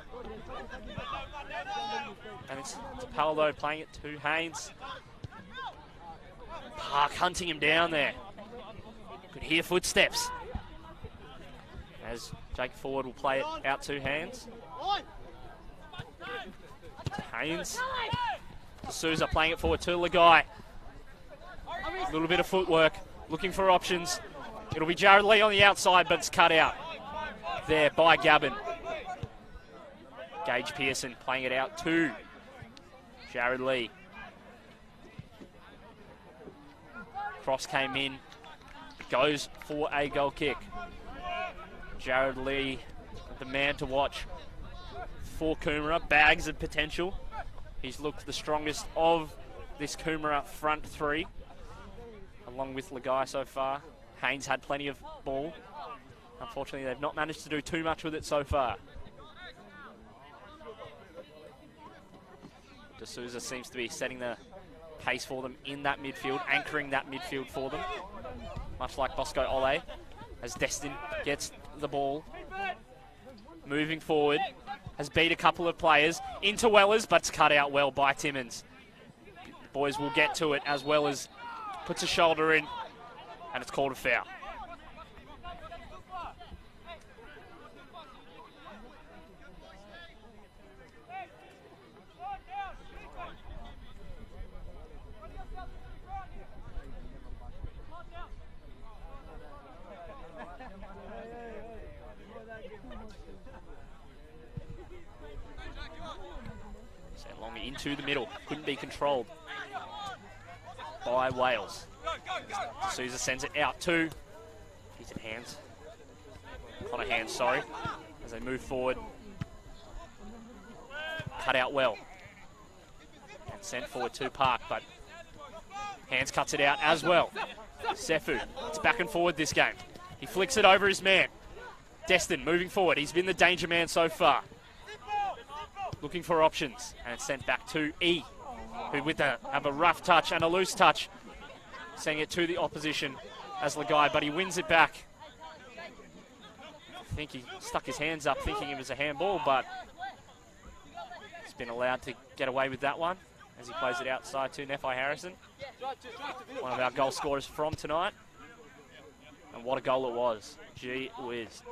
And it's Paldo playing it to Haynes. Park hunting him down there. Could hear footsteps. As Jake Ford will play it out two hands. Haynes. D'Souza playing it forward to Lagai. A little bit of footwork, looking for options. It'll be Jared Lee on the outside, but it's cut out there by Gavin. Gage Pearson playing it out to Jared Lee. Cross came in, goes for a goal kick. Jared Lee, the man to watch for Coomera. Bags of potential He's looked the strongest of this Coomera front three, along with Lagai so far. Haynes had plenty of ball. Unfortunately, they've not managed to do too much with it so far. D'Souza seems to be setting the pace for them in that midfield, anchoring that midfield for them, much like Bosco Ole, as Destin gets the ball. Moving forward, has beat a couple of players into Wellers, but it's cut out well by Timmins. Boys will get to it as well as puts a shoulder in, and it's called a foul. Into the middle, couldn't be controlled by Wales. D'Souza sends it out to, he's in hands, Connor Hands, sorry, as they move forward. Cut out well and sent forward to Park, but Hands cuts it out as well. Sefu, it's back and forward this game. He flicks it over his man. Destin moving forward, he's been the danger man so far. Looking for options, and it's sent back to E, who have a rough touch and a loose touch, sending it to the opposition as Lagai, but he wins it back. I think he stuck his hands up thinking it was a handball, but he's been allowed to get away with that one as he plays it outside to Nephi Harrison, one of our goal scorers from tonight. And what a goal it was. Gee whiz.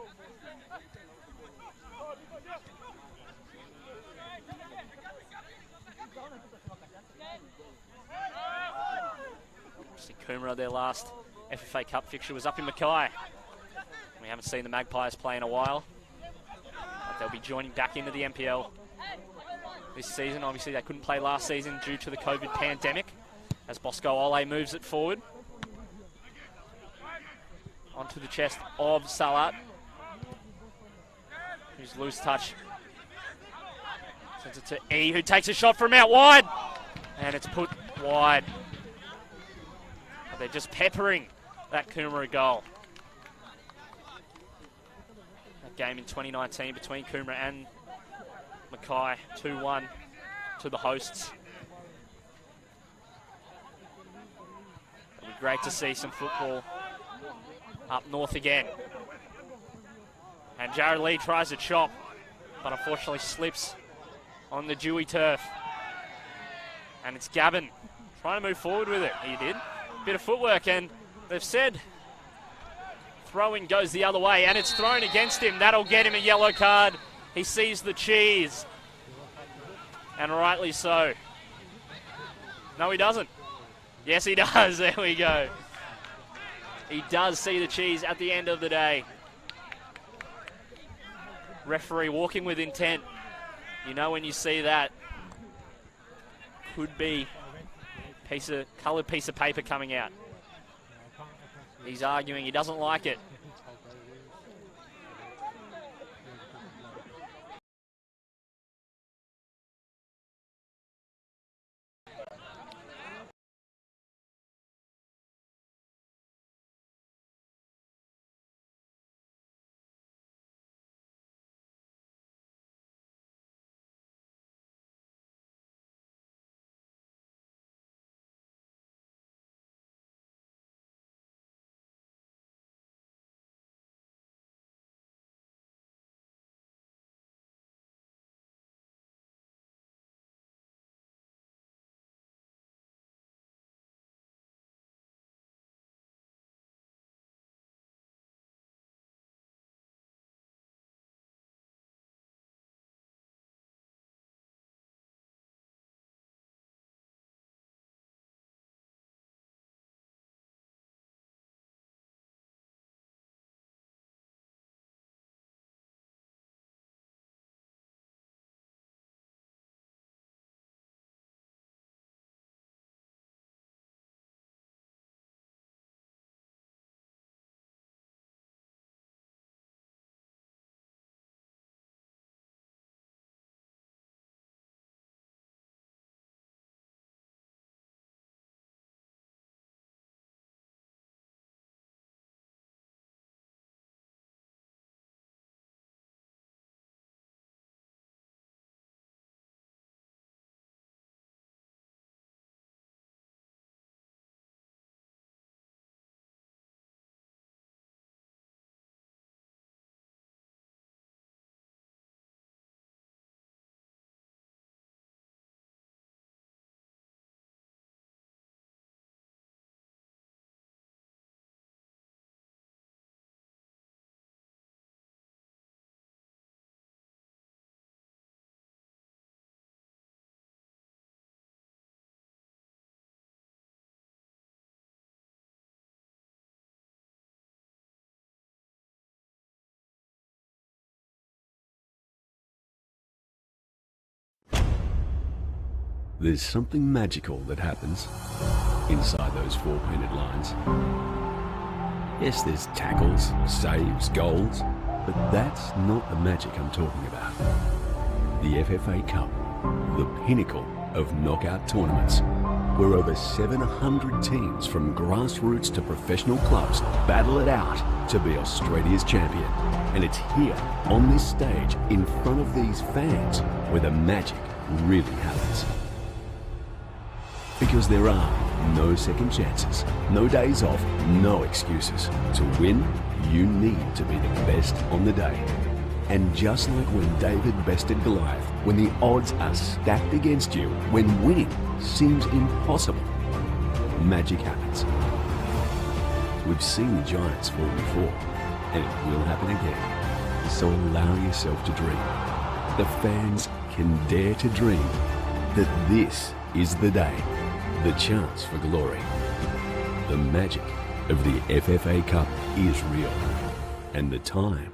Coomera, their last FFA Cup fixture was up in Mackay. We haven't seen the Magpies play in a while, but they'll be joining back into the NPL this season. Obviously, they couldn't play last season due to the COVID pandemic, as Bosco Ole moves it forward. Onto the chest of Salat, who's loose touch. Sends it to E, who takes a shot from out wide, and it's put wide. They're just peppering that Coomera goal. That game in 2019 between Coomera and Mackay, 2-1 to the hosts. It'll be great to see some football up north again. And Jared Lee tries to chop, but unfortunately slips on the dewy turf. And it's Gavin trying to move forward with it. He did. Bit of footwork, and they've said throw-in goes the other way, and it's thrown against him. That'll get him a yellow card. He sees the cheese, and rightly so. No, he doesn't. Yes, he does. There we go. He does see the cheese at the end of the day. Referee walking with intent. You know when you see that, could be coloured piece of paper coming out. He's arguing he doesn't like it. There's something magical that happens inside those four painted lines. Yes, there's tackles, saves, goals, but that's not the magic I'm talking about. The FFA Cup, the pinnacle of knockout tournaments, where over 700 teams from grassroots to professional clubs battle it out to be Australia's champion. And it's here, on this stage, in front of these fans, where the magic really happens. Because there are no second chances, no days off, no excuses. To win, you need to be the best on the day. And just like when David bested Goliath, when the odds are stacked against you, when winning seems impossible, magic happens. We've seen the giants fall before, and it will happen again. So allow yourself to dream. The fans can dare to dream that this is the day, the chance for glory. The magic of the FFA Cup is real, and the time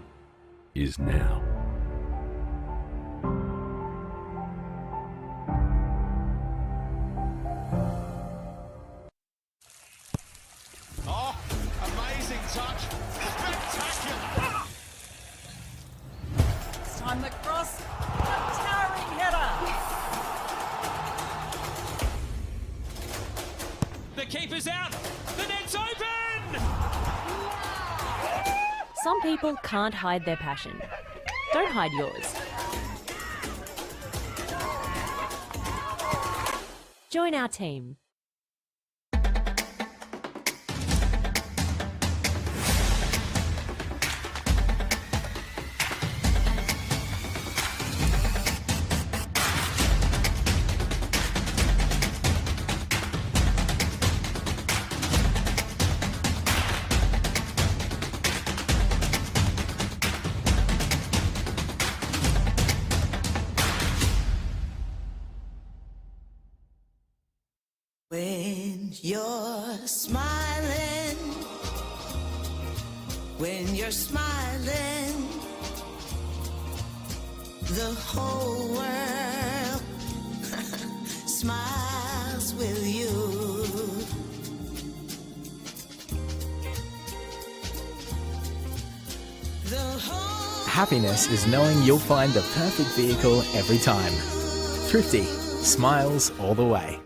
is now. Oh, amazing touch. Spectacular. This time the cross, a towering header. The keeper's out. The net's open. Some people can't hide their passion. Don't hide yours. Join our team. When you're smiling, when you're smiling, the whole world smiles with you. Happiness is knowing you'll find the perfect vehicle every time. Thrifty, smiles all the way.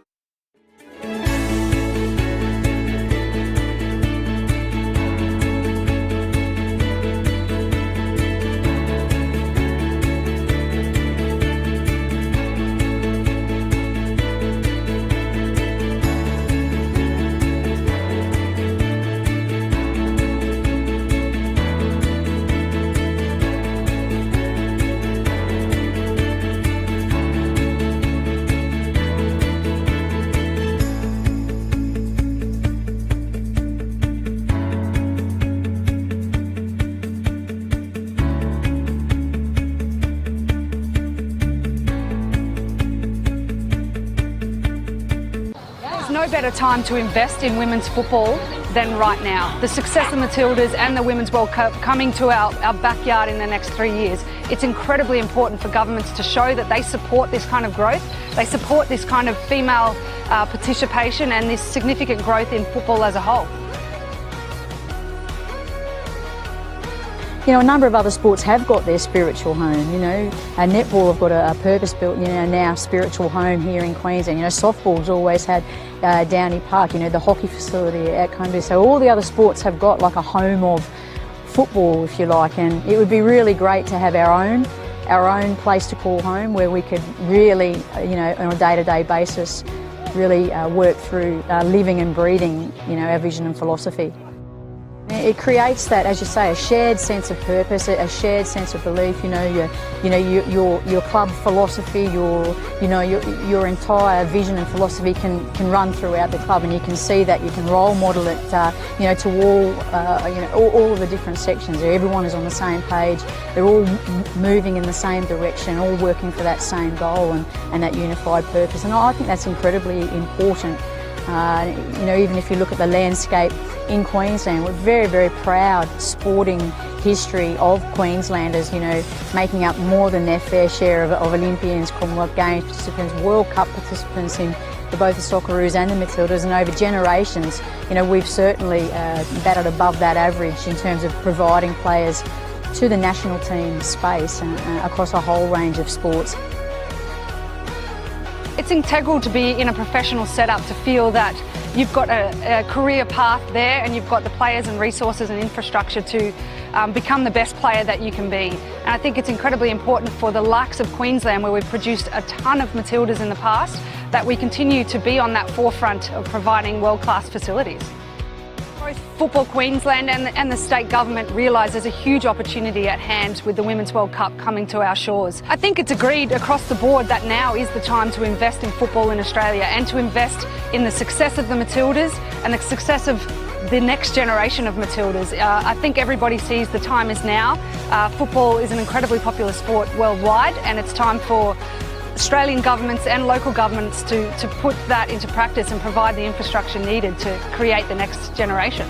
No better time to invest in women's football than right now. The success of Matildas and the Women's World Cup coming to our backyard in the next 3 years, it's incredibly important for governments to show that they support this kind of growth, they support this kind of female participation and this significant growth in football as a whole. You know, a number of other sports have got their spiritual home, you know. Netball have got a purpose-built, you know, now spiritual home here in Queensland. You know, softball's always had Downey Park, you know, the hockey facility at Coomera. So all the other sports have got like a home of football, if you like, and it would be really great to have our own place to call home where we could really, you know, on a day-to-day basis, really work through living and breathing, you know, our vision and philosophy. It creates that, as you say, a shared sense of purpose, a shared sense of belief. You know, your club philosophy, your entire vision and philosophy can run throughout the club, and you can see that. You can role model it, you know, to all of the different sections. Everyone is on the same page. They're all moving in the same direction, all working for that same goal and that unified purpose. And I think that's incredibly important Even if you look at the landscape in Queensland, we're very, very proud sporting history of Queenslanders, making up more than their fair share of Olympians, Commonwealth Games participants, World Cup participants in both the Socceroos and the Matildas, and over generations, we've certainly batted above that average in terms of providing players to the national team space across a whole range of sports. It's integral to be in a professional setup to feel that you've got a career path there and you've got the players and resources and infrastructure to become the best player that you can be. And I think it's incredibly important for the likes of Queensland, where we've produced a ton of Matildas in the past, that we continue to be on that forefront of providing world-class facilities. Both Football Queensland and the state government realise there's a huge opportunity at hand with the Women's World Cup coming to our shores. I think it's agreed across the board that now is the time to invest in football in Australia and to invest in the success of the Matildas and the success of the next generation of Matildas. I think everybody sees the time is now. Football is an incredibly popular sport worldwide, and it's time for Australian governments and local governments to put that into practice and provide the infrastructure needed to create the next generation.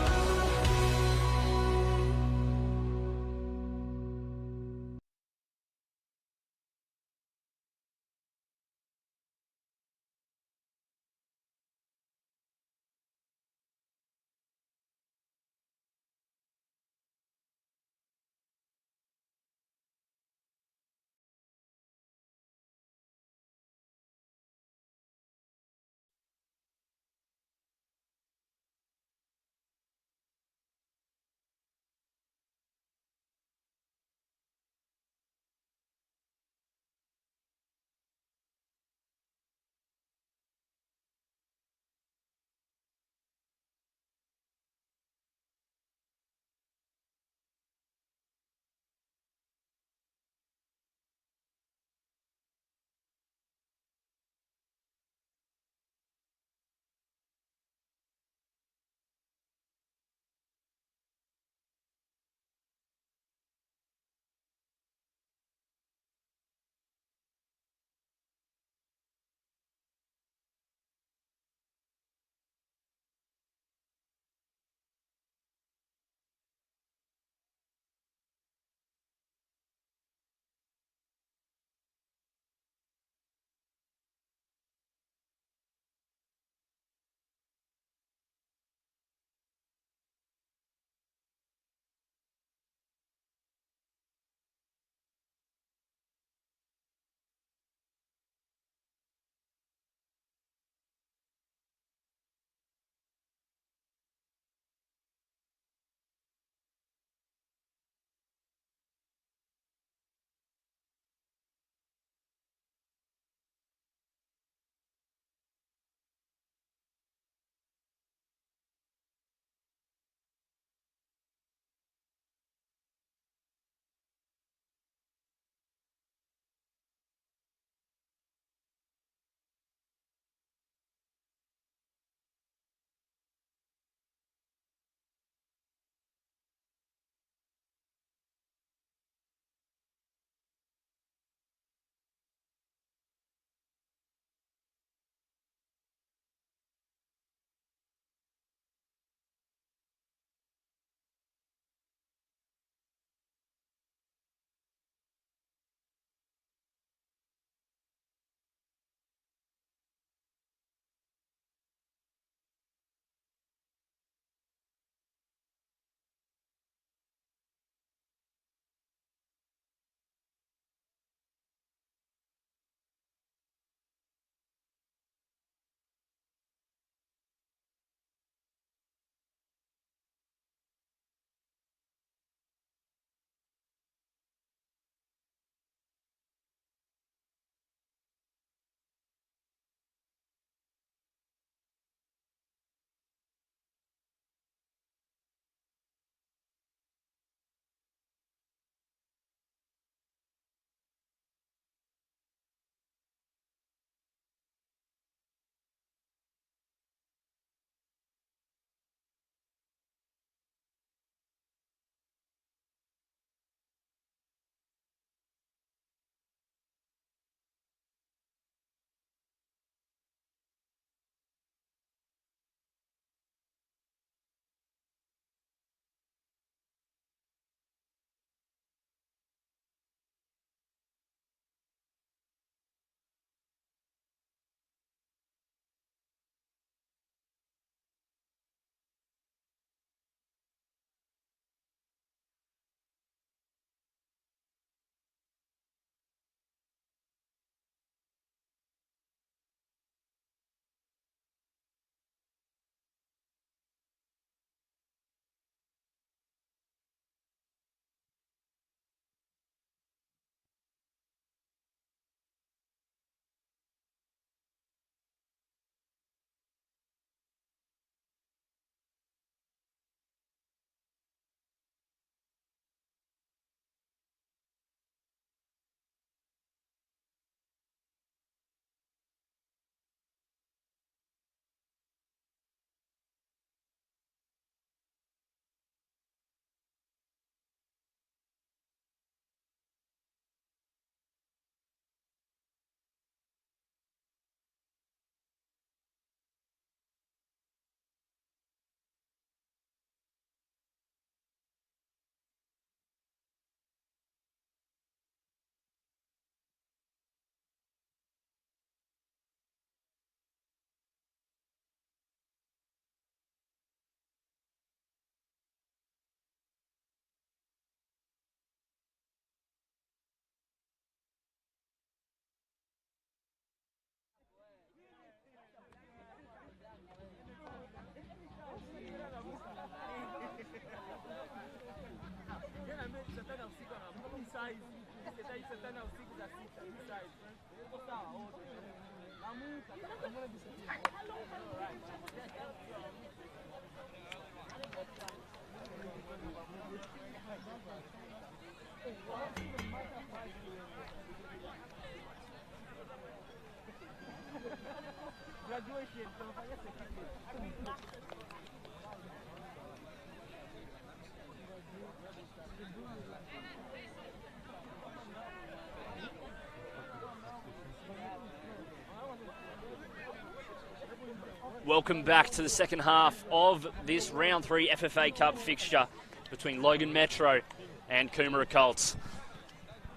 Welcome back to the second half of this round 3 FFA Cup fixture between Logan Metro and Coomera Colts.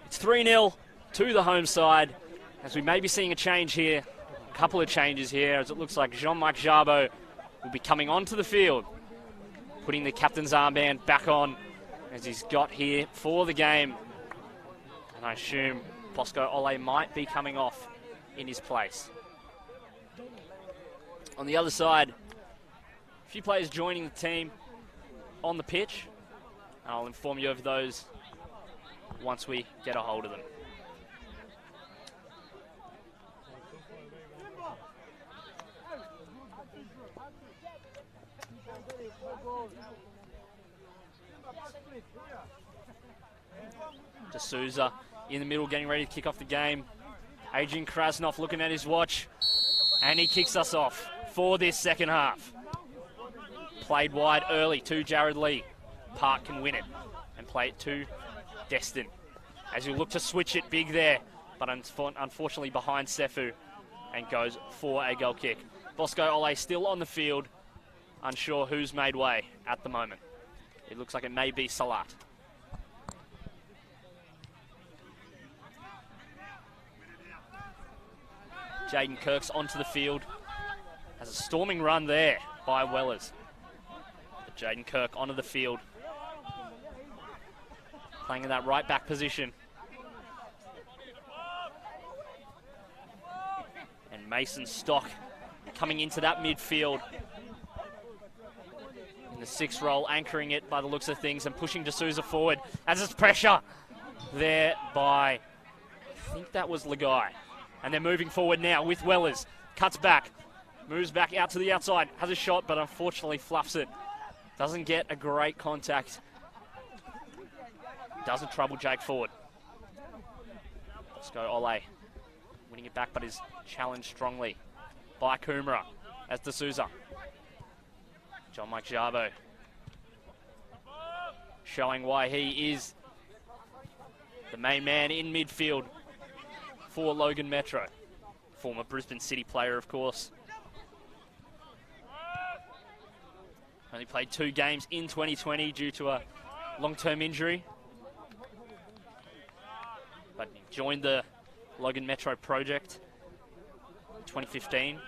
It's 3-0 to the home side, as we may be seeing a change here, a couple of changes here, as it looks like Jean-Marc Jarbo will be coming onto the field, putting the captain's armband back on as he's got here for the game. And I assume Bosco Ole might be coming off in his place. On the other side, a few players joining the team on the pitch. I'll inform you of those once we get a hold of them. D'Souza in the middle, getting ready to kick off the game. Adrian Krasnov looking at his watch, and he kicks us off for this second half. Played wide early to Jared Lee. Park can win it and play it to Destin. As you look to switch it big there, but unfortunately behind Sefu, and goes for a goal kick. Bosco Ole still on the field, unsure who's made way at the moment. It looks like it may be Salat. Jaden Kirk's onto the field. Has a storming run there by Wellers. But Jaden Kirk onto the field. Playing in that right back position. And Mason Stock coming into that midfield. In the 6th role, anchoring it by the looks of things and pushing D'Souza forward. As it's pressure there by, I think that was Lagai. And they're moving forward now with Wellers. Cuts back. Moves back out to the outside. Has a shot, but unfortunately fluffs it. Doesn't get a great contact. Doesn't trouble Jake Ford. Let's go Ole. Winning it back, but is challenged strongly by Coomera. As D'Souza. Jean-Marc Jarbo. Showing why he is the main man in midfield for Logan Metro. Former Brisbane City player, of course. Only played 2 games in 2020 due to a long-term injury. But he joined the Logan Metro project in 2015.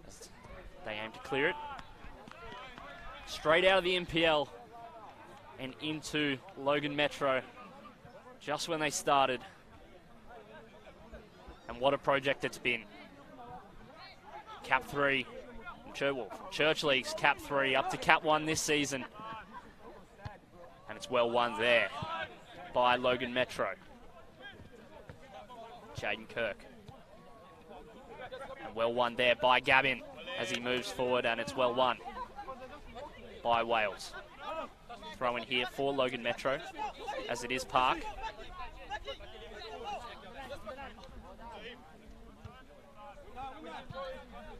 As they aim to clear it. Straight out of the NPL and into Logan Metro just when they started. And what a project it's been. Cap 3, Church League's Cap 3 up to Cap 1 this season. And it's well won there by Logan Metro. Jaden Kirk. And well won there by Gavin as he moves forward, and it's well won by Wales. Throw in here for Logan Metro, as it is Park.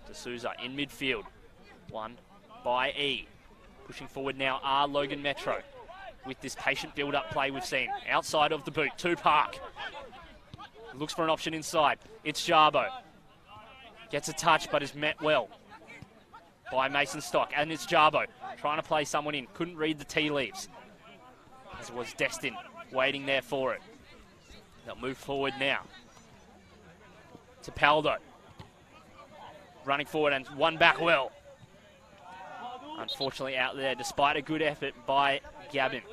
D'Souza in midfield. Won by E. Pushing forward now are Logan Metro with this patient build-up play we've seen. Outside of the boot to Park. Looks for an option inside. It's Jarbo. Gets a touch but is met well by Mason Stock. And it's Jarbo trying to play someone in. Couldn't read the tea leaves. As it was Destin waiting there for it. They'll move forward now to Paldo. Running forward and one back well. Unfortunately out there despite a good effort by Gavin.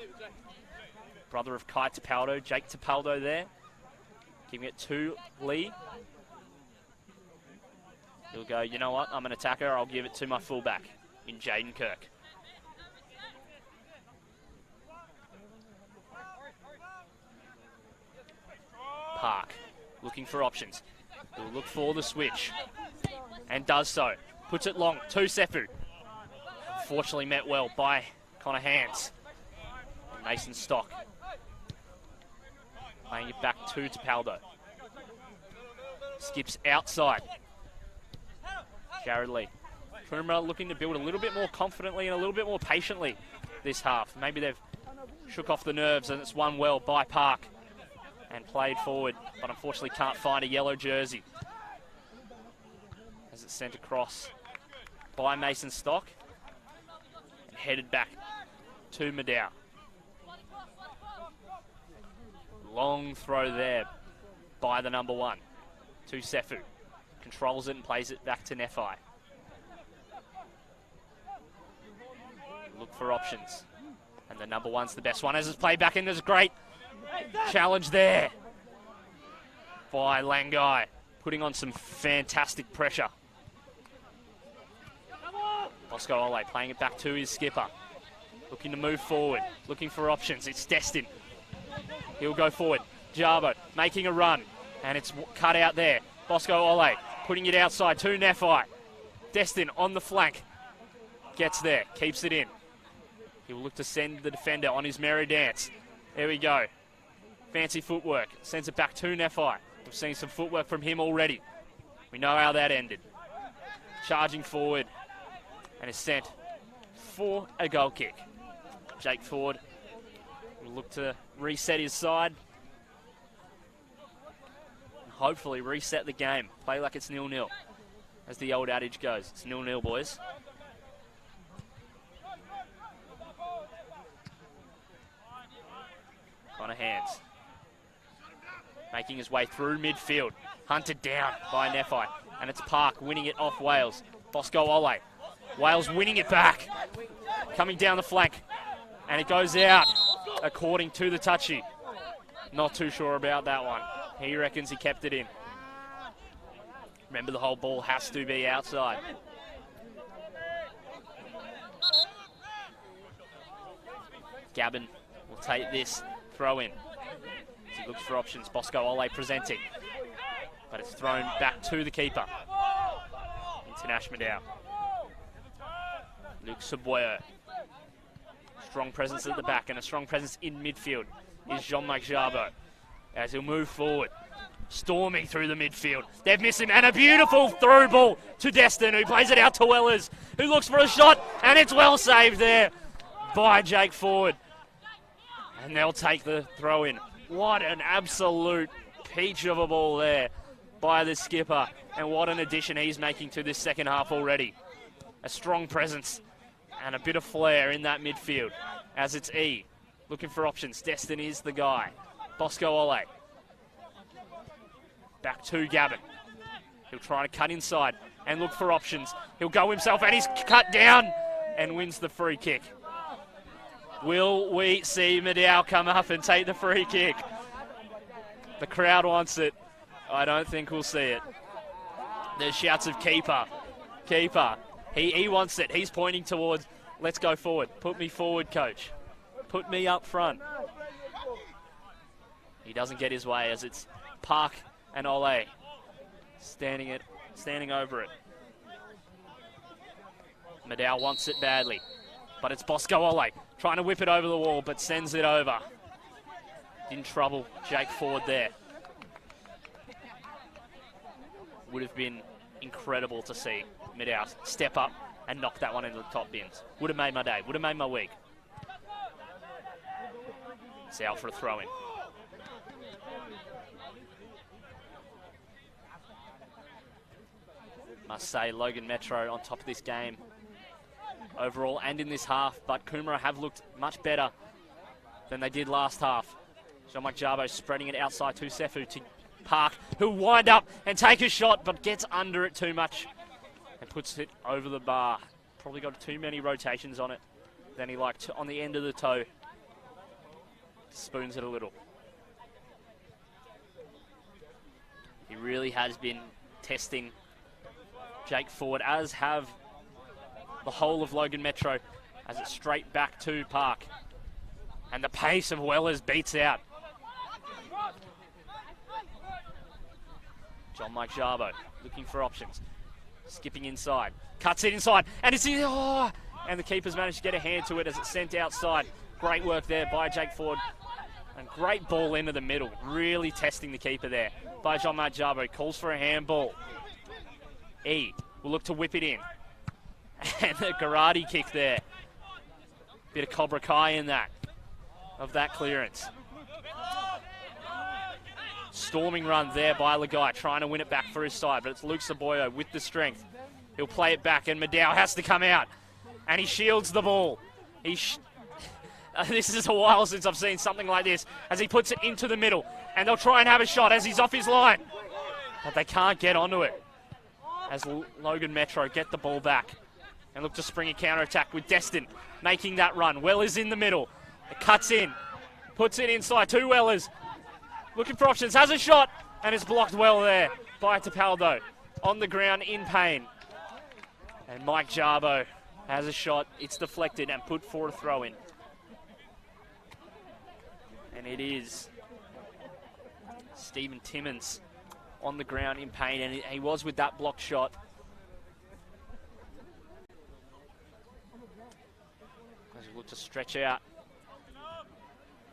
Brother of Kai Tapaldo, Jake Tapaldo there. Giving it to Lee. He'll go, you know what, I'm an attacker, I'll give it to my fullback in Jaden Kirk. looking for options. He'll look for the switch, and does so. Puts it long to Sefu. Unfortunately met well by Connor Hands. Mason Stock. Playing it back to Tapaldo. Skips outside. Jared Lee. Coomera looking to build a little bit more confidently and a little bit more patiently this half. Maybe they've shook off the nerves, and it's won well by Park and played forward, but unfortunately can't find a yellow jersey. As it's sent across by Mason Stock and headed back to Maddow. Long throw there by the number 1 to Sefu. Controls it and plays it back to Nefai. Look for options. And the number 1's the best one as it's played back in. There's a great challenge there by Langai, putting on some fantastic pressure. Bosco Ole playing it back to his skipper. Looking to move forward, looking for options. It's Destin. He'll go forward. Jarbo making a run, and it's cut out there. Bosco Ole putting it outside to Nefai. Destin on the flank. Gets there, keeps it in. He will look to send the defender on his merry dance. There we go. Fancy footwork. Sends it back to Nefai. We've seen some footwork from him already. We know how that ended. Charging forward. And is sent for a goal kick. Jake Ford will look to reset his side. Hopefully reset the game. Play like it's 0-0. As the old adage goes. It's 0-0, boys. Connor Hands. Making his way through midfield. Hunted down by Nefai. And it's Park winning it off Wales. Bosco Ole. Wales winning it back. Coming down the flank. And it goes out according to the touchy. Not too sure about that one. He reckons he kept it in. Remember, the whole ball has to be outside. Gabin will take this throw in. As he looks for options. Bosco Ole presenting. But it's thrown back to the keeper. Internash Maddow. Luke Saboyo. Strong presence at the back and a strong presence in midfield is Jean-Marc Jarbo. As he'll move forward. Storming through the midfield. They've missed him, and a beautiful through ball to Destin, who plays it out to Wellers, who looks for a shot, and it's well saved there by Jake Ford. And they'll take the throw in. What an absolute peach of a ball there by the skipper, and what an addition he's making to this second half already. A strong presence and a bit of flair in that midfield as it's E. Looking for options. Destin is the guy. Bosco Ole. Back to Gavin. He'll try to cut inside and look for options. He'll go himself, and he's cut down and wins the free kick. Will we see Maddow come up and take the free kick? The crowd wants it. I don't think we'll see it. There's shouts of keeper. Keeper. He wants it. He's pointing towards, let's go forward. Put me forward, coach. Put me up front. He doesn't get his way as it's Park and Ole standing over it. Maddow wants it badly, but it's Bosco Ole trying to whip it over the wall, but sends it over. In trouble, Jake Ford there. Would have been incredible to see Maddow step up and knock that one into the top bins. Would have made my day, would have made my week. It's out for a throw-in. Must say, Logan Metro on top of this game overall and in this half, but Coomera have looked much better than they did last half. Jean-Marc Jarbo spreading it outside to Sefu, to Park, who'll wind up and take a shot, but gets under it too much and puts it over the bar. Probably got too many rotations on it than he liked on the end of the toe. Spoons it a little. He really has been testing Jake Ford, as have the whole of Logan Metro, as it's straight back to Park. And the pace of Wellers beats out. John Mike Jarbo looking for options. Skipping inside. Cuts it inside. And it's in. Oh! And the keeper's managed to get a hand to it as it's sent outside. Great work there by Jake Ford. And great ball into the middle. Really testing the keeper there by John Mike Jarbo. Calls for a handball. E will look to whip it in. And the karate kick there. Bit of Cobra Kai in that. Of that clearance. Storming run there by Lagai, trying to win it back for his side, but it's Luke Saboyo with the strength. He'll play it back, and Maddow has to come out, and he shields the ball. This is a while since I've seen something like this, as he puts it into the middle, and they'll try and have a shot as he's off his line, but they can't get onto it. As Logan Metro get the ball back and look to spring a counter-attack with Destin making that run. Weller's in the middle. It cuts in, puts it inside. Two Wellers looking for options, has a shot, and it's blocked well there by Tapaldo. On the ground in pain. And Mike Jarbo has a shot. It's deflected and put for a throw-in. And it is Stephen Timmins on the ground in pain, and he was with that blocked shot. As he looked to stretch out.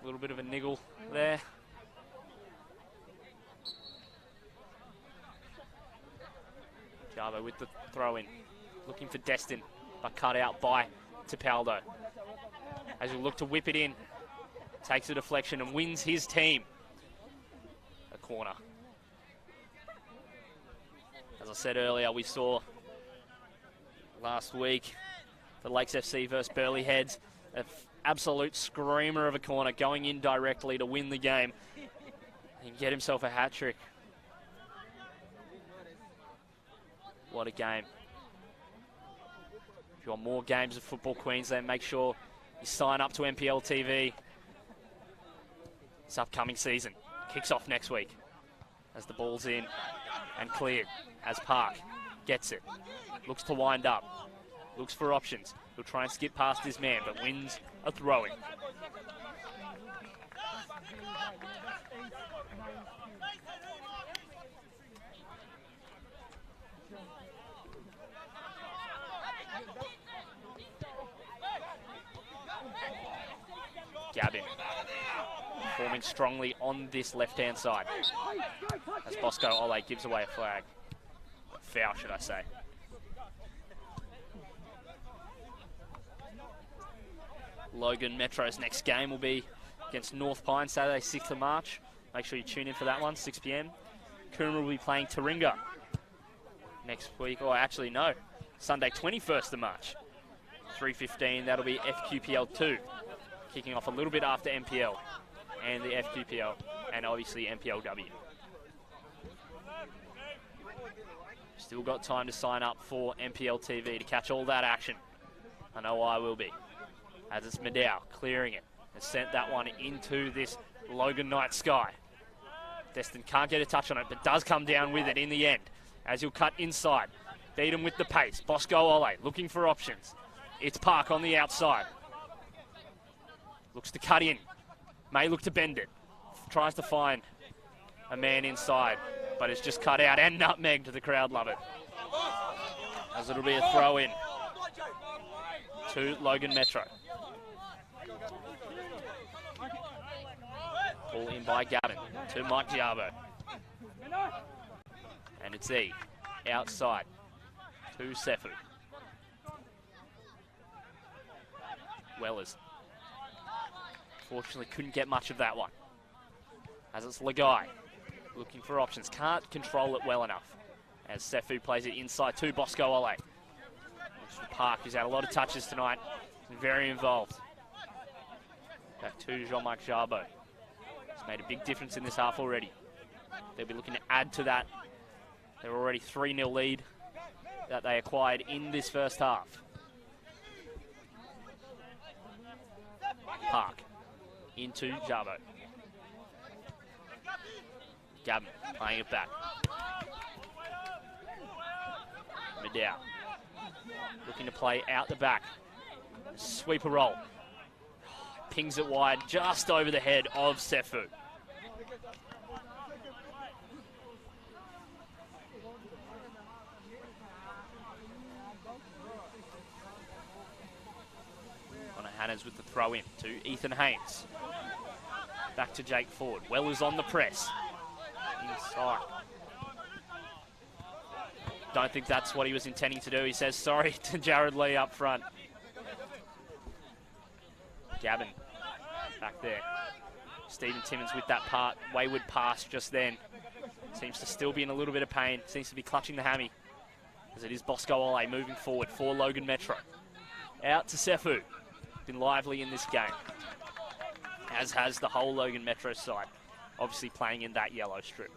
A little bit of a niggle there. Jarbo with the throw-in. Looking for Destin, but cut out by Tapaldo. As he look to whip it in. Takes a deflection and wins his team a corner. As I said earlier, we saw last week the Lakes FC versus Burleigh Heads, an absolute screamer of a corner going in directly to win the game and get himself a hat-trick. What a game. If you want more games of Football Queensland, make sure you sign up to NPL TV. This upcoming season kicks off next week as the ball's in and cleared as Park gets it. Looks to wind up. Looks for options. He'll try and skip past his man, but wins a throw-in. Gavin forming strongly on this left-hand side as Bosco Ole gives away a flag. A foul, should I say. Logan Metro's next game will be against North Pine, Saturday 6th of March. Make sure you tune in for that one, 6 p.m. Coomera will be playing Taringa next week, or actually no, Sunday 21st of March. 3:15, that'll be FQPL 2. Kicking off a little bit after NPL and the FQPL and obviously NPLW. Still got time to sign up for NPL TV to catch all that action. I know I will be. As it's Maddow clearing it and sent that one into this Logan night sky. Destin can't get a touch on it, but does come down with it in the end. As he'll cut inside. Beat him with the pace. Bosco Ole looking for options. It's Park on the outside. Looks to cut in. May look to bend it. Tries to find a man inside, but it's just cut out and nutmegged. The crowd love it. As it'll be a throw in to Logan Metro. Ball in by Gavin to Mike Jarbo. And it's E outside to Sefu. Wellers. Fortunately couldn't get much of that one. As it's Lagai looking for options. Can't control it well enough. As Sefu plays it inside to Bosco Ole. Park, who's had a lot of touches tonight. Very involved. Back to Jean-Marc Jarbo. He's made a big difference in this half already. They'll be looking to add to that. They're already 3-0 lead that they acquired in this first half. Park into Jarbo. Gavin playing it back. Maddow looking to play out the back. Sweeper roll. Pings it wide just over the head of Sefu. Gomez with the throw in to Ethan Haynes. Back to Jake Ford. Weller's on the press. Inside. Don't think that's what he was intending to do. He says sorry to Jared Lee up front. Gavin back there. Stephen Timmins with that wayward pass just then. Seems to still be in a little bit of pain. Seems to be clutching the hammy. As it is Bosco Ole moving forward for Logan Metro. Out to Sefu. Been lively in this game. As has the whole Logan Metro side. Obviously playing in that yellow strip.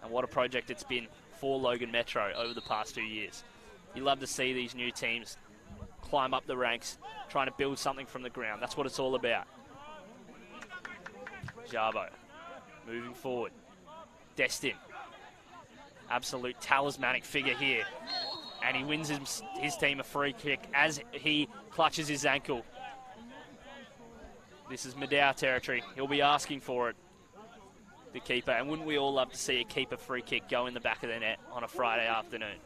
And what a project it's been for Logan Metro over the past 2 years. You love to see these new teams climb up the ranks, trying to build something from the ground. That's what it's all about. Jarbo moving forward. Destin. Absolute talismanic figure here. And he wins his team a free kick as he clutches his ankle. This is Maddow territory. He'll be asking for it, the keeper. And wouldn't we all love to see a keeper free kick go in the back of the net on a Friday afternoon?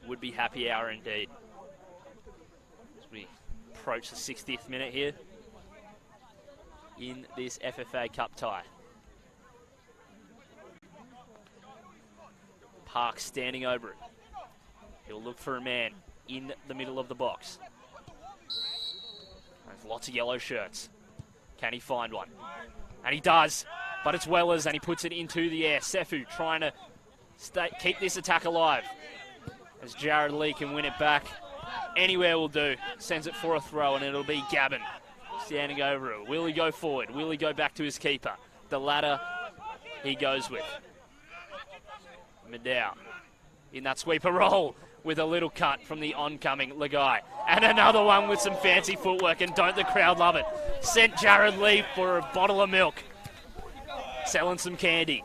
Would be happy hour indeed. As we approach the 60th minute here in this FFA Cup tie. Park standing over it. He'll look for a man in the middle of the box. There's lots of yellow shirts. Can he find one? And he does, but it's Wellers and he puts it into the air. Sefu trying to keep this attack alive. As Jared Lee can win it back. Anywhere will do. Sends it for a throw and it'll be Gavin standing over it. Will he go forward? Will he go back to his keeper? The latter he goes with. Maddow in that sweeper roll with a little cut from the oncoming Lagai. And another one with some fancy footwork, and don't the crowd love it. Sent Jared Lee for a bottle of milk. Selling some candy.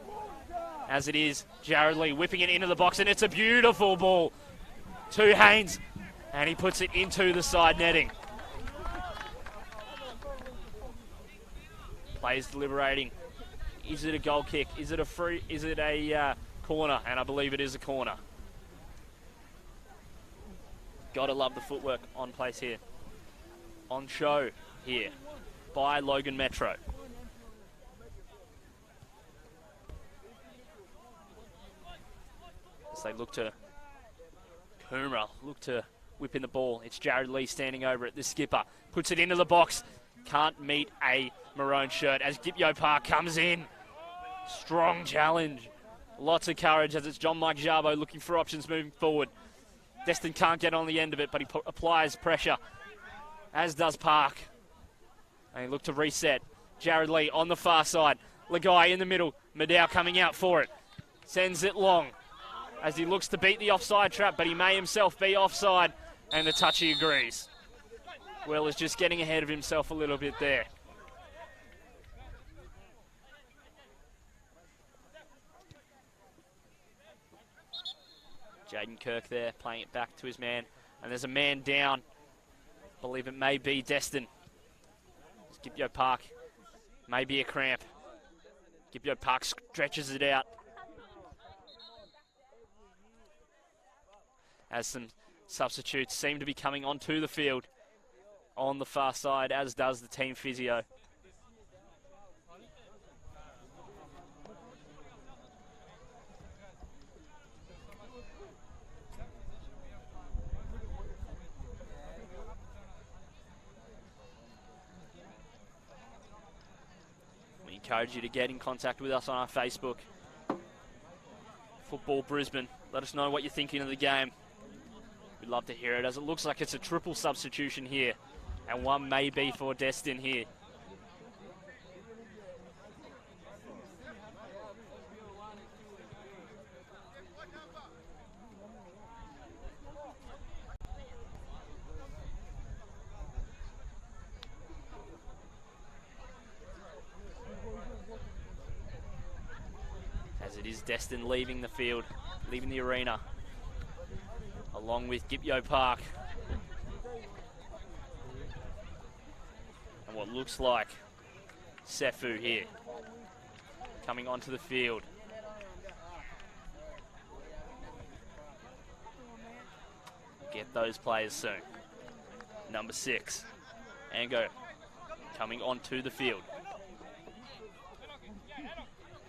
As it is, Jared Lee whipping it into the box, and it's a beautiful ball to Haynes. And he puts it into the side netting. Players deliberating. Is it a goal kick? Is it a free? Is it a corner? And I believe it is a corner. Gotta love the footwork on place here. On show here by Logan Metro. As they look to Coomera, look to whip in the ball. It's Jared Lee standing over it. The skipper puts it into the box. Can't meet a maroon shirt as Gipyo Park comes in. Strong challenge. Lots of courage as it's John Mike Jarbo looking for options moving forward. Destin can't get on the end of it, but he applies pressure, as does Park. And he looked to reset. Jared Lee on the far side. Lagai in the middle. Maddow coming out for it. Sends it long as he looks to beat the offside trap, but he may himself be offside, and the touchy agrees. Well, is just getting ahead of himself a little bit there. Jaden Kirk there, playing it back to his man. And there's a man down. I believe it may be Destin. Gipyo Park. Maybe a cramp. Gipyo Park stretches it out. As some substitutes seem to be coming onto the field on the far side, as does the team physio. We encourage you to get in contact with us on our Facebook. Football Brisbane. Let us know what you're thinking of the game. We'd love to hear it, as it looks like it's a triple substitution here. And one may be for Destin here. As it is Destin leaving the field, leaving the arena, along with Gipyo Park. And what looks like Sefu here, coming onto the field. Get those players soon. number 6. Ango coming onto the field.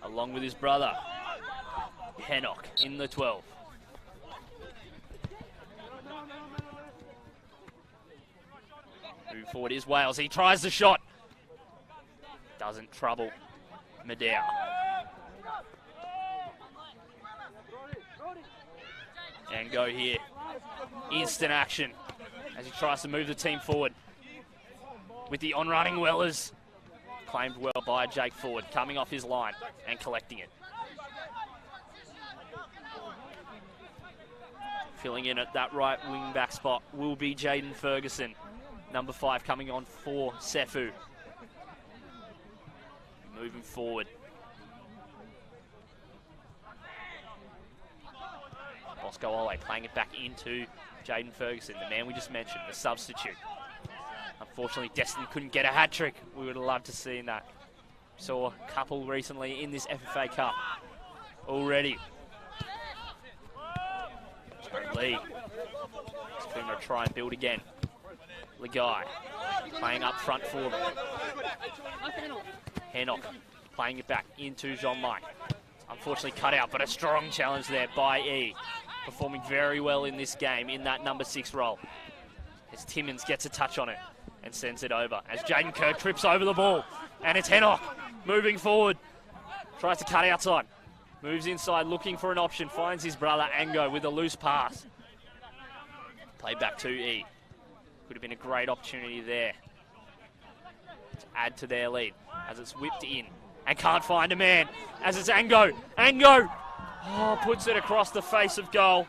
Along with his brother, Hennock in the 12. Moving forward is Wales. He tries the shot. Doesn't trouble Medea. And go here. Instant action as he tries to move the team forward. With the on-running Wellers. Claimed well by Jake Ford, coming off his line and collecting it. Filling in at that right wing back spot will be Jaden Ferguson. Number 5 coming on for Sefu. Moving forward. Bosco Ole playing it back into Jaden Ferguson, the man we just mentioned, the substitute. Unfortunately, Destin couldn't get a hat-trick. We would have loved to see that. Saw a couple recently in this FFA Cup already. Lee. Coomera try and build again. Legai playing up front for them. Hennock playing it back into Jean-Mike. Unfortunately cut out, but a strong challenge there by E. Performing very well in this game in that number 6 role. As Timmins gets a touch on it and sends it over. As Jaden Kirk trips over the ball. And it's Hennock moving forward. Tries to cut outside. Moves inside looking for an option. Finds his brother Ango with a loose pass. Play back to E. Could have been a great opportunity there to add to their lead as it's whipped in and can't find a man as it's Ango. Ango puts it across the face of goal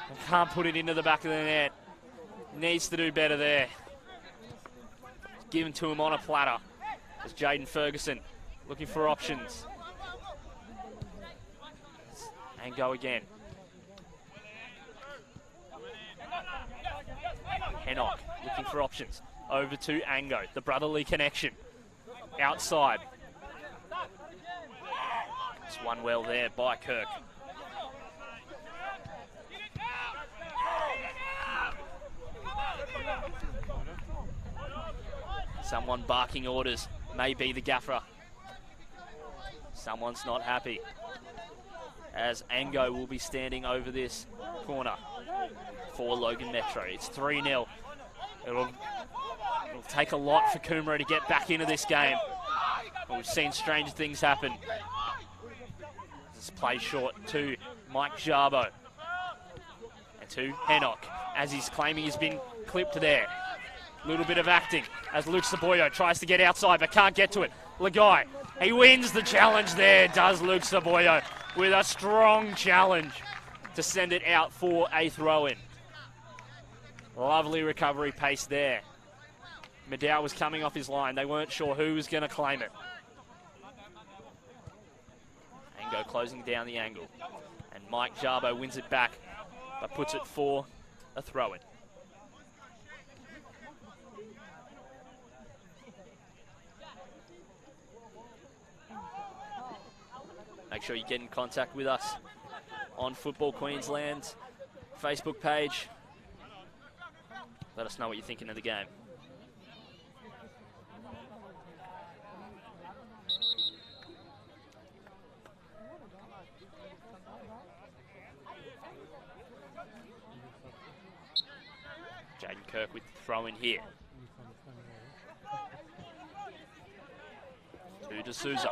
and can't put it into the back of the net. Needs to do better there. Given to him on a platter as Jaden Ferguson looking for options. Ango again. Hennock looking for options. Over to Ango, the brotherly connection. Outside. It's one well there by Kirk. Someone barking orders. May be the gaffer. Someone's not happy. As Ango will be standing over this corner for Logan Metro. It's 3-0. It'll take a lot for Coomera to get back into this game. We've seen strange things happen. This play short to Mike Jarbo. And to Hennock, as he's claiming he's been clipped there. Little bit of acting as Luke Saboyo tries to get outside but can't get to it. Legai, he wins the challenge there, does Luke Saboyo, with a strong challenge to send it out for a throw-in. Lovely recovery pace there. Medea was coming off his line. They weren't sure who was going to claim it. Ango closing down the angle. And Mike Jarbo wins it back, but puts it for a throw-in. Make sure you get in contact with us on Football Queensland Facebook page. Let us know what you're thinking of the game. Jaden Kirk with the throw in here. To D'Souza.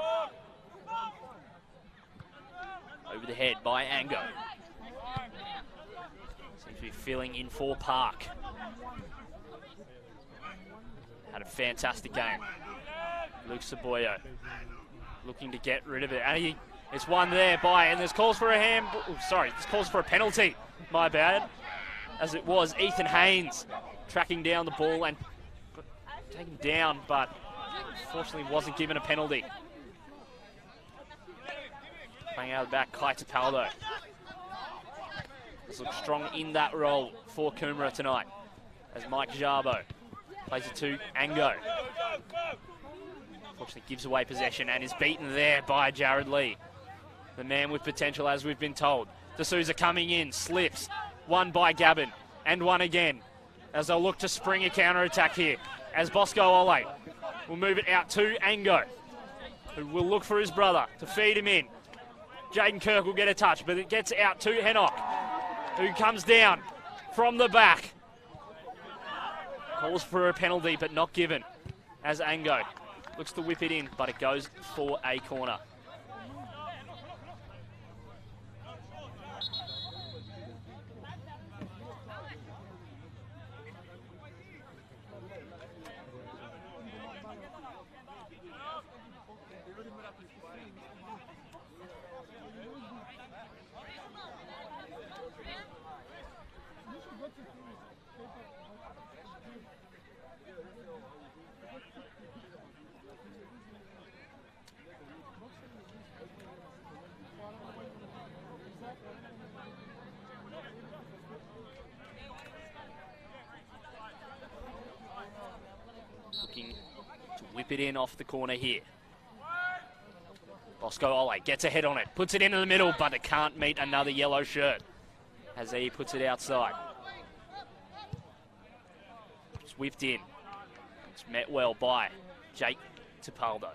Over the head by Ango. Seems to be filling in for Park. Had a fantastic game. Luke Saboyo looking to get rid of it. And it's one there by, and there's calls for a there's calls for a penalty. My bad. As it was Ethan Haynes tracking down the ball and taken down, but unfortunately wasn't given a penalty. Playing out of the back, Kai Tapaldo. This looks strong in that role for Coomera tonight. As Mike Jarbo plays it to Ango. Unfortunately gives away possession and is beaten there by Jared Lee. The man with potential, as we've been told. D'Souza coming in, slips. One by Gavin and one again. as they'll look to spring a counter-attack here. As Bosco Ole will move it out to Ango, who will look for his brother to feed him in. Jaden Kirk will get a touch, but it gets out to Hennock, who comes down from the back. Calls for a penalty, but not given, as Ango looks to whip it in, but it goes for a corner. Looking to whip it in off the corner here. Bosco Ole gets a head on it, puts it into the middle, but it can't meet another yellow shirt as he puts it outside. It's whipped in. It's met well by Jake Tipaldo.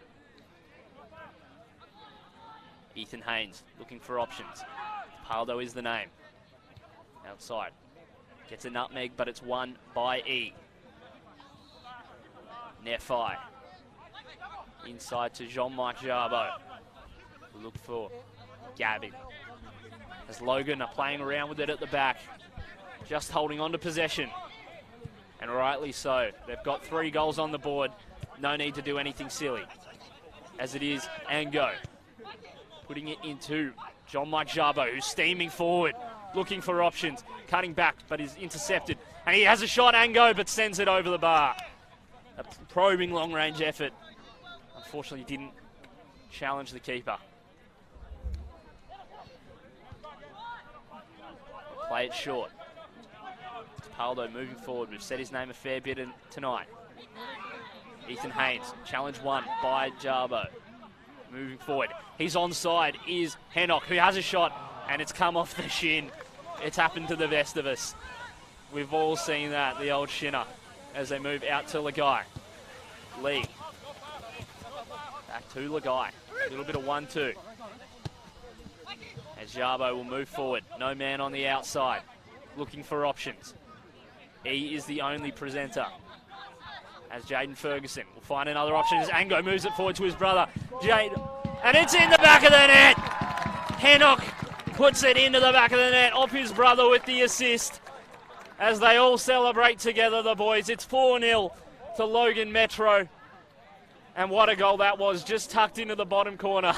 Ethan Haynes looking for options. Tipaldo is the name. Outside. Gets a nutmeg, but it's won by E. Nefai. Inside to Jean-Mike Jarbo. Look for Gavin. As Logan are playing around with it at the back. Just holding on to possession. And rightly so. They've got 3 goals on the board. No need to do anything silly. As it is, Ango. Putting it into Jean-Mike Jarbo, who's steaming forward. Looking for options. Cutting back, but is intercepted. And he has a shot, Ango, but sends it over the bar. A probing long-range effort. Unfortunately, didn't challenge the keeper. Play it short. Paldo moving forward. We've said his name a fair bit tonight. Ethan Haynes, challenge won by Jarbo. Moving forward. He's onside is Hennock, who has a shot, and it's come off the shin. It's happened to the best of us. We've all seen that, the old shinner, as they move out to Lagai. Lee. Back to Lagai. A little bit of 1-2. As Jarbo will move forward. No man on the outside. Looking for options. E is the only presenter. As Jaden Ferguson will find another option as Ango moves it forward to his brother. Jade, and it's in the back of the net. Hennock puts it into the back of the net off his brother with the assist. As they all celebrate together, the boys. It's 4-0 to Logan Metro. And what a goal that was, just tucked into the bottom corner.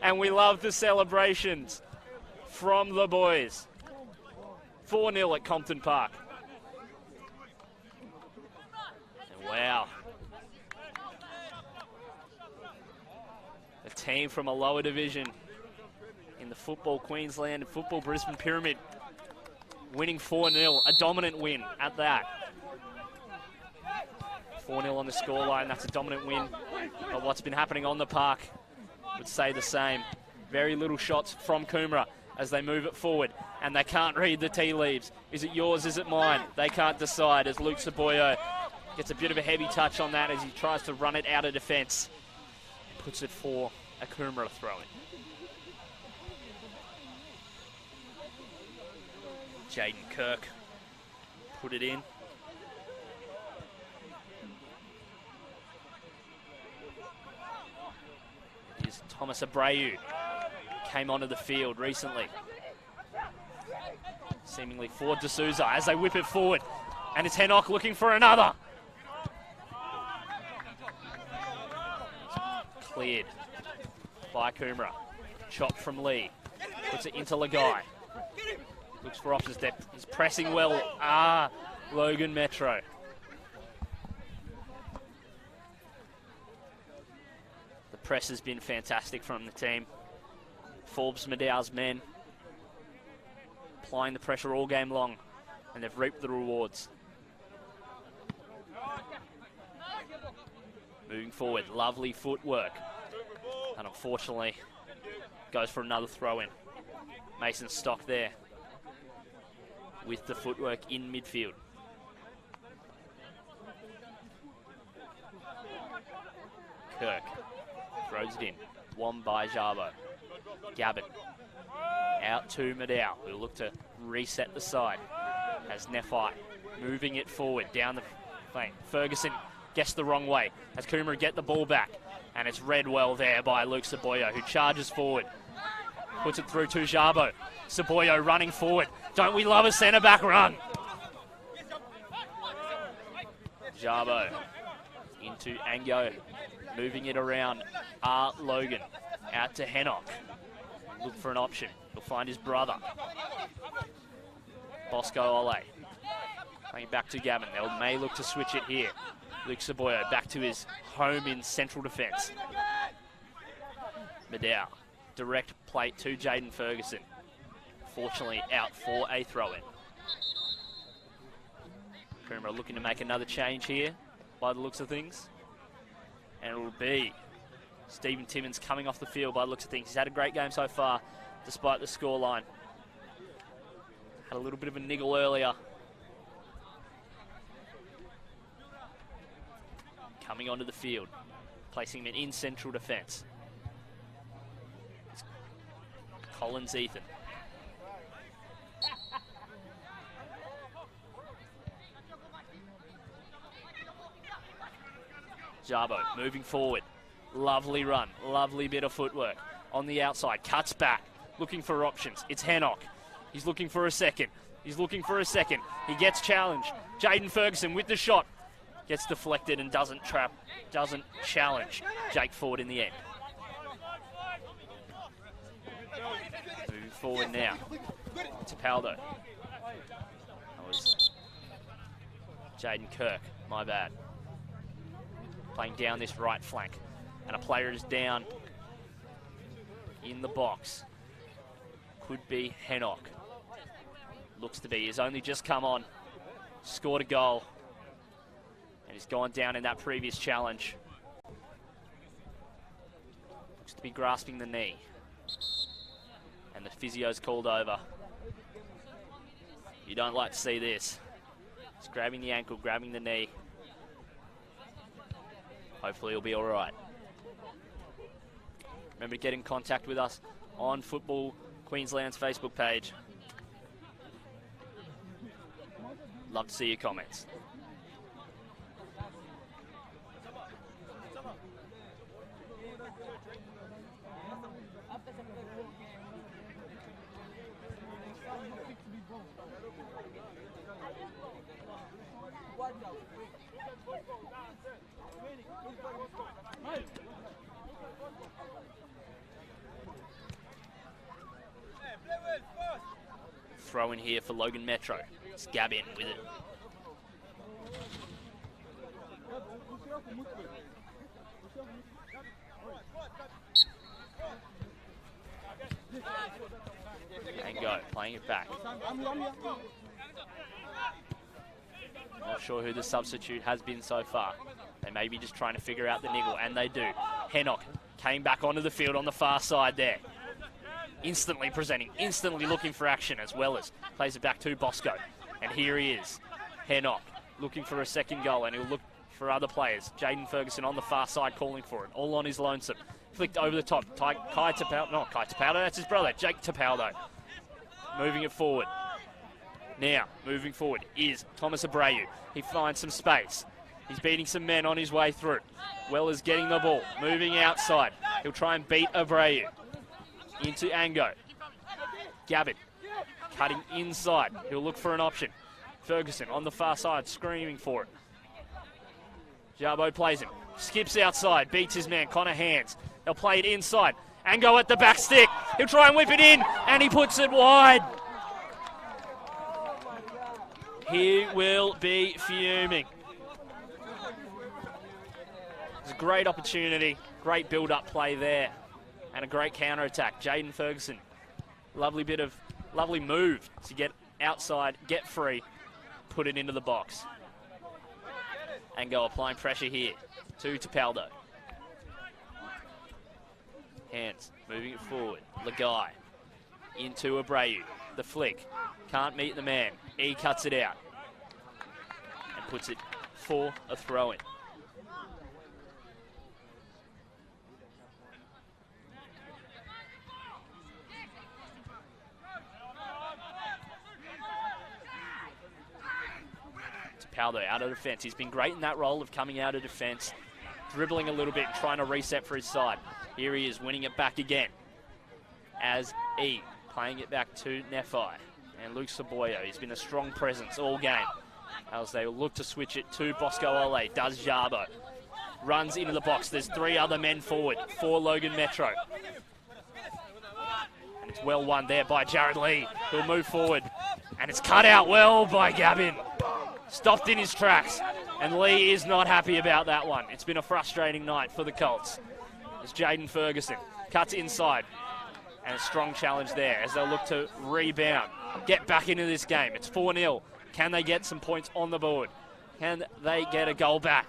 And we love the celebrations from the boys. 4-0 at Compton Park. And wow. A team from a lower division in the Football Queensland and Football Brisbane Pyramid winning 4-0, a dominant win at that. 4-0 on the scoreline, that's a dominant win. But what's been happening on the park would say the same. Very little shots from Coomera as they move it forward, and they can't read the tea leaves. Is it yours, is it mine? They can't decide as Luke Saboyo gets a bit of a heavy touch on that as he tries to run it out of defence. Puts it for a Coomera throw-in. Jaden Kirk put it in. Here's Thomas Abreu. Came onto the field recently. Seemingly for D'Souza as they whip it forward. And it's Hennock looking for another. Cleared by Coomera. Chop from Lee. Puts it into Lagai. Looks for options depth. He's pressing well. Logan Metro. The press has been fantastic from the team. Forbes Madow's men applying the pressure all game long, and they've reaped the rewards. Moving forward, lovely footwork, and unfortunately goes for another throw-in. Mason Stock there with the footwork in midfield. Kirk throws it in. One by Jabo. Gavin out to Maddow, who'll look to reset the side. As Nephi moving it forward down the flank. Ferguson gets the wrong way as Coomera get the ball back. And it's read well there by Luke Saboyo, who charges forward. Puts it through to Jabo. Saboyo running forward. Don't we love a centre-back run? Jabo into Ango. Moving it around. Logan out to Hennock. Look for an option. He'll find his brother. Bosco Ole. Playing back to Gavin. They may look to switch it here. Luke Saboyo back to his home in central defence. Maddow. Direct plate to Jaden Ferguson. Fortunately out for a throw-in. Coomera looking to make another change here by the looks of things. And it will be Stephen Timmins coming off the field by the looks of things. He's had a great game so far, despite the scoreline. Had a little bit of a niggle earlier. Coming onto the field, placing him in central defence. Collins Ethan. Jabo moving forward. Lovely run, lovely bit of footwork. On the outside, cuts back, looking for options. It's Hennock. He's looking for a second. He's looking for a second. He gets challenged. Jaden Ferguson with the shot. Gets deflected and doesn't challenge Jake Ford in the end. Moving forward now to Paldo. That was Jaden Kirk, my bad. Playing down this right flank. And a player is down in the box. Could be Hennock. Looks to be. He's only just come on. Scored a goal. And he's gone down in that previous challenge. Looks to be grasping the knee. And the physio's called over. You don't like to see this. He's grabbing the ankle, grabbing the knee. Hopefully he'll be all right. Remember to get in contact with us on Football Queensland's Facebook page. Love to see your comments. Throw in here for Logan Metro. It's Gabin with it. And go, playing it back. Not sure who the substitute has been so far. They may be just trying to figure out the niggle, and they do. Hennock came back onto the field on the far side there. Instantly presenting, instantly looking for action, as well as plays it back to Bosco. And here he is, Hennock, looking for a second goal, and he'll look for other players. Jaden Ferguson on the far side calling for it, all on his lonesome. Flicked over the top, Kai Tapaldo, not Kai Tapaldo, that's his brother, Jake Tapaldo. Moving it forward. Now, moving forward is Thomas Abreu. He finds some space. He's beating some men on his way through. Well as getting the ball, moving outside. He'll try and beat Abreu. Into Ango. Gavin cutting inside. He'll look for an option. Ferguson on the far side, screaming for it. Jabo plays him. Skips outside, beats his man, Connor Hands. They'll play it inside. Ango at the back stick. He'll try and whip it in, and he puts it wide. He will be fuming. It's a great opportunity, great build-up play there. And a great counter-attack. Jaden Ferguson, lovely move to get outside, get free, put it into the box. And go applying pressure here to Tapaldo. Hands, moving it forward. Lagai into Abreu. The flick, can't meet the man. He cuts it out and puts it for a throw-in. Tapaldo out of defence. He's been great in that role of coming out of defence, dribbling a little bit and trying to reset for his side. Here he is winning it back again as E playing it back to Nefai and Luke Saboya. He's been a strong presence all game as they look to switch it to Bosco Ole. Does Jabo. Runs into the box. There's 3 other men forward for Logan Metro. And it's well won there by Jared Lee. He'll move forward. And it's cut out well by Gavin. Stopped in his tracks. And Lee is not happy about that one. It's been a frustrating night for the Colts. It's Jaden Ferguson. Cuts inside. And a strong challenge there as they'll look to rebound. Get back into this game. It's 4-0. Can they get some points on the board? Can they get a goal back?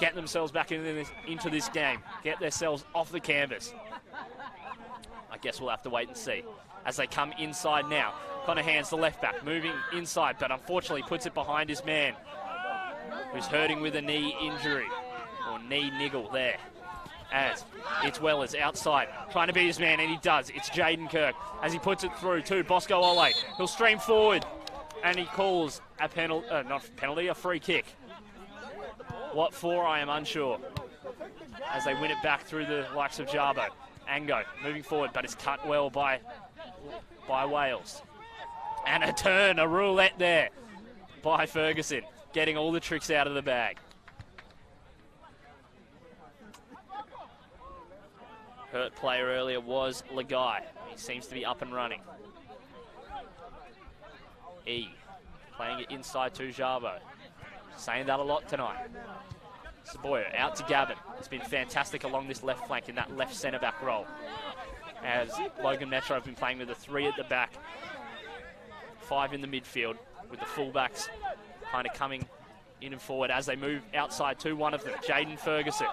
Get themselves back into this game. Get themselves off the canvas. I guess we'll have to wait and see. As they come inside now. Connor Hands, the left back, moving inside, but unfortunately puts it behind his man, who's hurting with a knee injury, or knee niggle there. As it's Wellers outside, trying to beat his man, and he does. It's Jaden Kirk as he puts it through to Bosco Ole. He'll stream forward, and he calls a a free kick. What for, I am unsure. As they win it back through the likes of Jabo. Ango moving forward, but it's cut well by Wales. And a turn, a roulette there by Ferguson, getting all the tricks out of the bag. Hurt player earlier was Lagai. He seems to be up and running. E playing it inside to Jabo. Saying that a lot tonight. Saboya out to Gavin. It's been fantastic along this left flank in that left centre-back role. As Logan Metro have been playing with a 3 at the back, 5 in the midfield, with the fullbacks kind of coming in and forward as they move outside to one of them, Jaden Ferguson.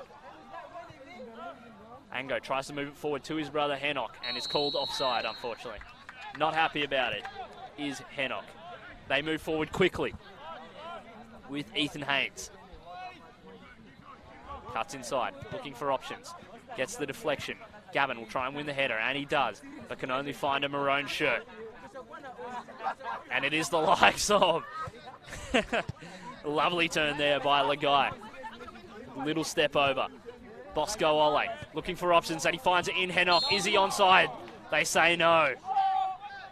Ango tries to move it forward to his brother Hennock and is called offside, unfortunately. Not happy about it is Hennock. They move forward quickly with Ethan Haynes. Cuts inside, looking for options. Gets the deflection. Gavin will try and win the header, and he does, but can only find a maroon shirt. And it is the likes of... Lovely turn there by Lagai. Little step over. Bosco Ole looking for options, and he finds it in Hennock. Is he onside? They say no.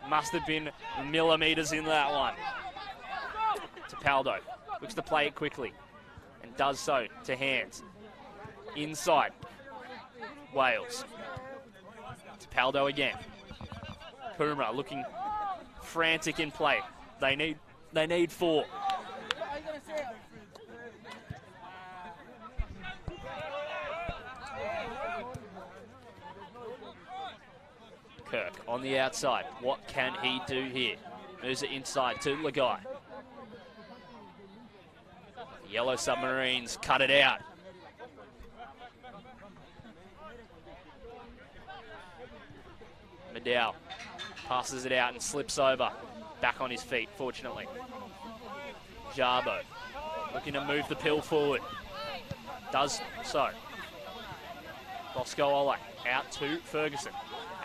Must have been millimetres in that one. Tapaldo looks to play it quickly and does so to Hands. Inside. Wales. Tapaldo again. Coomera looking frantic in play. They need 4. Kirk on the outside. What can he do here? Moves it inside to Lagai. Yellow Submarines cut it out. Maddow passes it out and slips over. Back on his feet, fortunately. Jabo looking to move the pill forward. Does so. Bosco Ole out to Ferguson.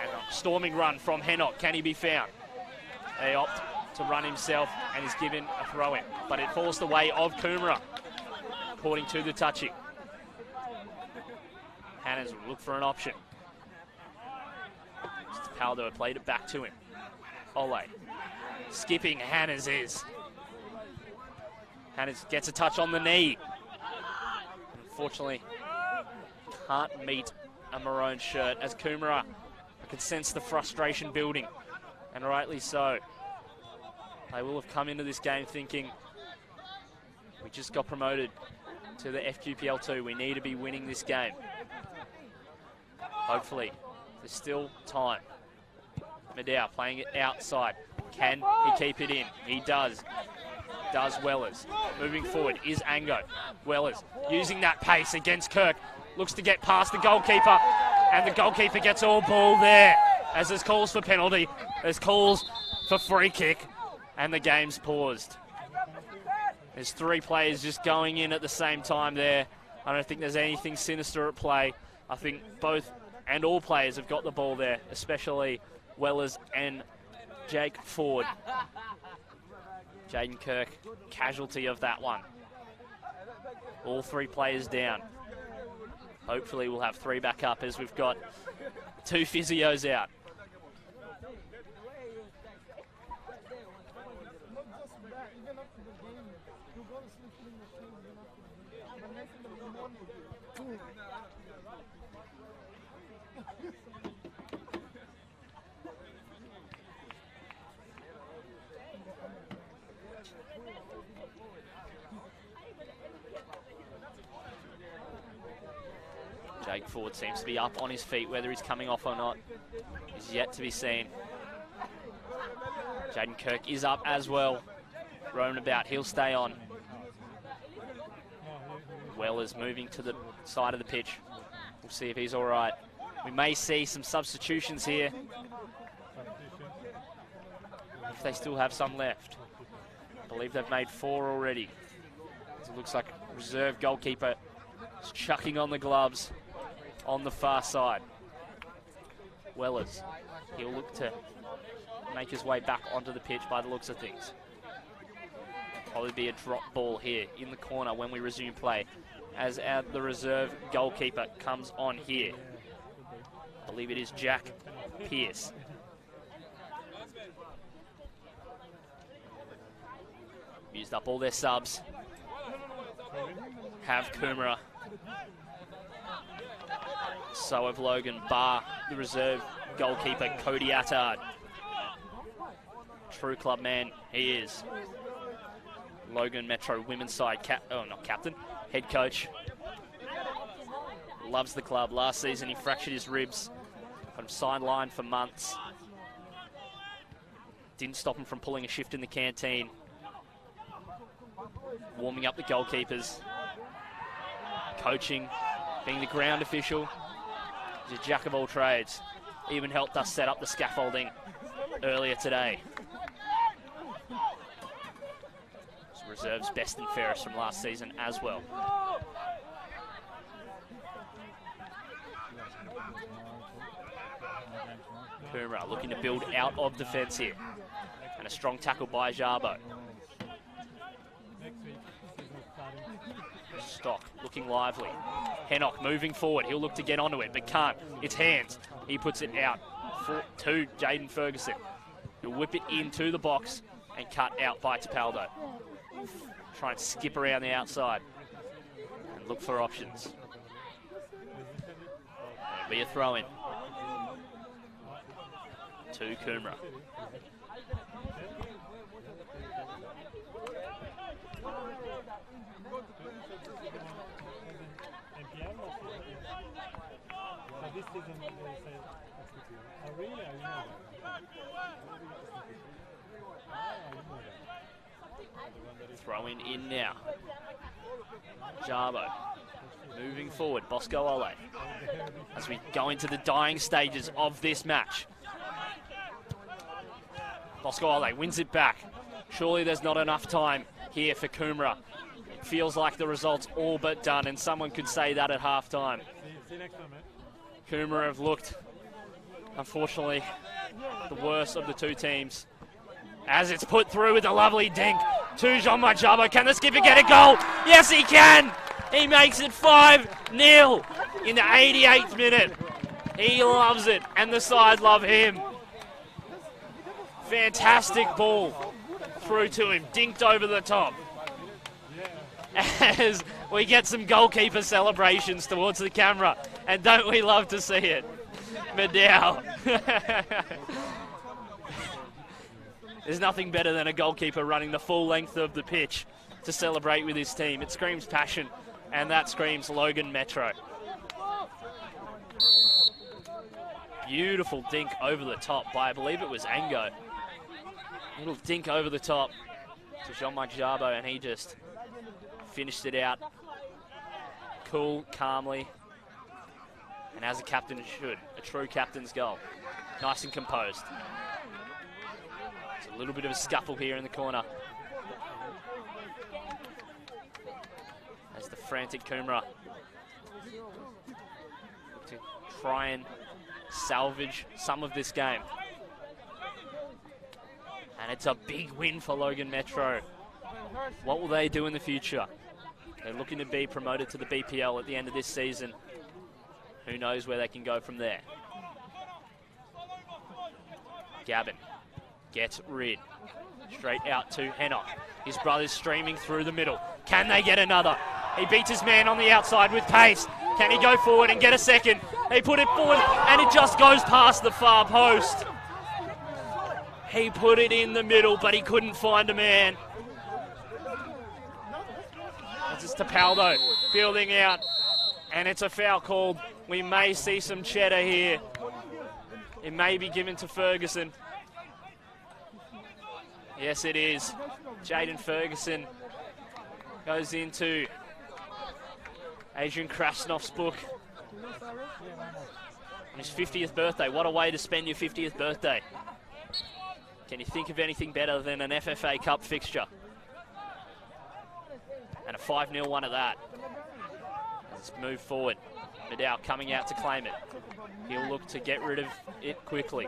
And a storming run from Hennock. Can he be found? They opt to run himself and is given a throw-in. But it falls the way of Coomera, according to the touching. Hannahs will look for an option. Tapaldo had played it back to him. Ole. Skipping Hannahs is. Hannahs gets a touch on the knee. Unfortunately, can't meet a maroon shirt as Coomera, I can sense the frustration building, and rightly so. They will have come into this game thinking, we just got promoted to the FQPL 2. We need to be winning this game. Hopefully, there's still time. Maddow playing it outside. Can he keep it in? He does. Does Wellers. Moving forward is Ango. Wellers using that pace against Kirk. Looks to get past the goalkeeper. And the goalkeeper gets all ball there. As there's calls for penalty. There's calls for free kick. And the game's paused. There's 3 players just going in at the same time there. I don't think there's anything sinister at play. I think both and all players have got the ball there, especially Wellers and Jake Ford. Jaden Kirk, casualty of that one. All 3 players down. Hopefully we'll have 3 back up as we've got 2 physios out. Jake Ford seems to be up on his feet. Whether he's coming off or not is yet to be seen. Jaden Kirk is up as well. Roaming about, he'll stay on. Weller's moving to the side of the pitch. We'll see if he's all right. We may see some substitutions here, if they still have some left. I believe they've made 4 already. It looks like reserve goalkeeper is chucking on the gloves on the far side. Wellers, he'll look to make his way back onto the pitch by the looks of things. Probably be a drop ball here in the corner when we resume play, as the reserve goalkeeper comes on here. I believe it is Jack Pearce. Used up all their subs. Have Coomera. So have Logan, bar the reserve goalkeeper, Cody Attard. True club man, he is. Logan Metro women's side, not captain, head coach. Loves the club. Last season he fractured his ribs. Got him sidelined for months. Didn't stop him from pulling a shift in the canteen. Warming up the goalkeepers. Coaching, being the ground official. He's a jack of all trades. Even helped us set up the scaffolding earlier today. So reserves best and fairest from last season as well. Coomera looking to build out of defence here. And a strong tackle by Jabo. Stock looking lively. Hennock moving forward. He'll look to get onto it, but can't. It's hands. He puts it out to Jaden Ferguson. He'll whip it into the box and cut out by Tapaldo. Try and skip around the outside and look for options. There'll be a throw in to Coomera. Throw in now. Jabo moving forward. Bosco Ole as we go into the dying stages of this match. Bosco Ole wins it back. Surely there's not enough time here for Coomera. It feels like the result's all but done, and someone could say that at halftime. Coomera have looked, unfortunately, the worst of the 2 teams. As it's put through with a lovely dink to Jean-Marc Jabo. Can the skipper get a goal? Yes, he can! He makes it 5-0 in the 88th minute. He loves it, and the side love him. Fantastic ball through to him, dinked over the top. As we get some goalkeeper celebrations towards the camera, and don't we love to see it? Medell. There's nothing better than a goalkeeper running the full length of the pitch to celebrate with his team. It screams passion, and that screams Logan Metro. Beautiful dink over the top by, I believe it was Ango. Little dink over the top to Jean-Marc Jabo, and he just finished it out cool, calmly, and as a captain should. A true captain's goal. Nice and composed. It's a little bit of a scuffle here in the corner. As the frantic Coomera look to try and salvage some of this game. And it's a big win for Logan Metro. What will they do in the future? They're looking to be promoted to the BPL at the end of this season. Who knows where they can go from there. Gavin gets rid. Straight out to Hennock. His brother's streaming through the middle. Can they get another? He beats his man on the outside with pace. Can he go forward and get a second? He put it forward and it just goes past the far post. He put it in the middle, but he couldn't find a man. This is Tapaldo building out, and it's a foul called. We may see some cheddar here. It may be given to Ferguson. Yes, it is. Jaden Ferguson goes into Adrian Krasnoff's book. On his 50th birthday. What a way to spend your 50th birthday. Can you think of anything better than an FFA Cup fixture? And a 5-0 one at that. Let's move forward. Middow coming out to claim it. He'll look to get rid of it quickly.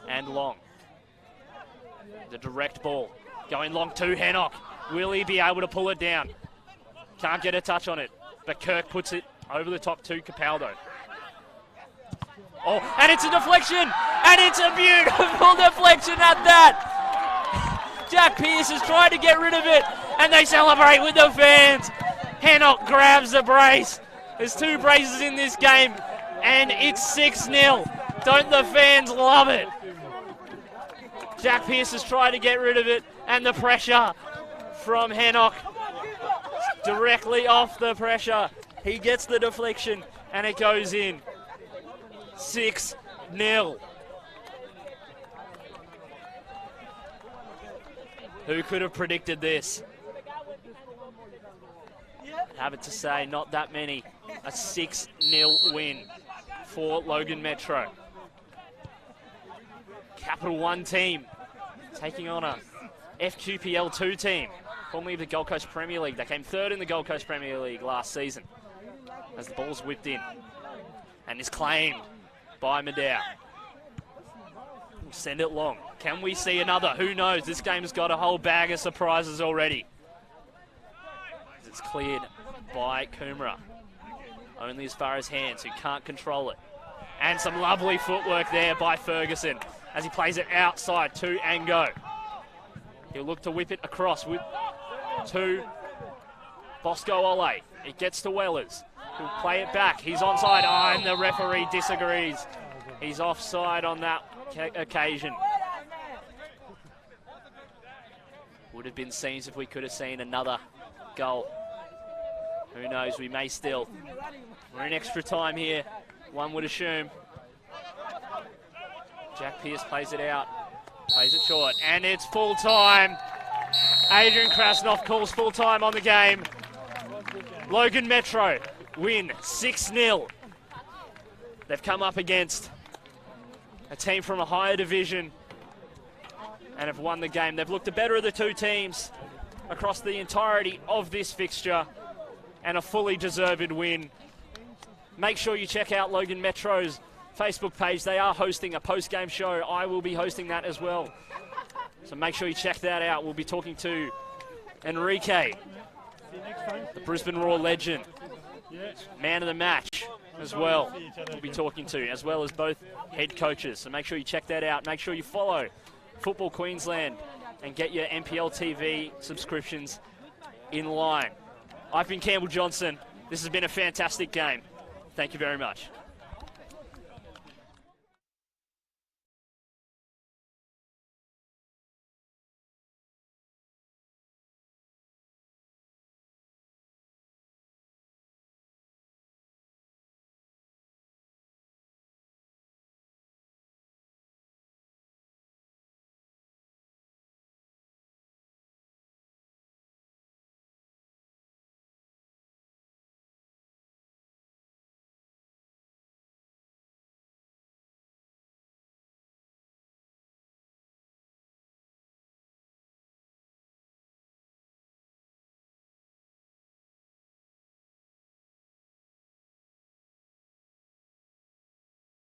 And long. The direct ball. Going long to Hennock. Will he be able to pull it down? Can't get a touch on it. But Kirk puts it over the top to Capaldo. Oh, and it's a deflection! And it's a beautiful deflection at that! Jack Pearce is trying to get rid of it, and they celebrate with the fans. Hennock grabs the brace. There's 2 braces in this game, and it's 6-0. Don't the fans love it? Jack Pearce is trying to get rid of it, and the pressure from Hennock. Directly off the pressure. He gets the deflection, and it goes in. 6-0. Who could have predicted this? I'd have it to say, not that many. A 6-0 win for Logan Metro. Capital One team taking on a FQPL 2 team, formerly the Gold Coast Premier League. They came 3rd in the Gold Coast Premier League last season as the ball's whipped in and is claimed by Middow. We'll send it long. Can we see another? Who knows? This game's got a whole bag of surprises already. It's cleared by Coomera. Only as far as hands, who can't control it. And some lovely footwork there by Ferguson as he plays it outside to Ango. He'll look to whip it across to Bosco Ole. It gets to Wellers. He'll play it back. He's onside. Oh, and the referee disagrees. He's offside on that occasion. Would have been scenes if we could have seen another goal. Who knows? We may still. We're in extra time here, one would assume. Jack Pearce plays it out. Plays it short. And it's full time. Adrian Krasnoff calls full time on the game. Logan Metro win 6-0. They've come up against a team from a higher division and have won the game. They've looked the better of the 2 teams across the entirety of this fixture and a fully deserved win. Make sure you check out Logan Metro's Facebook page. They are hosting a post-game show. I will be hosting that as well. So make sure you check that out. We'll be talking to Enrique, the Brisbane Roar legend, man of the match as well. We'll be talking to, as well as both head coaches. So make sure you check that out. Make sure you follow Football Queensland and get your NPL TV subscriptions in line. I've been Campbell Johnson. This has been a fantastic game. Thank you very much.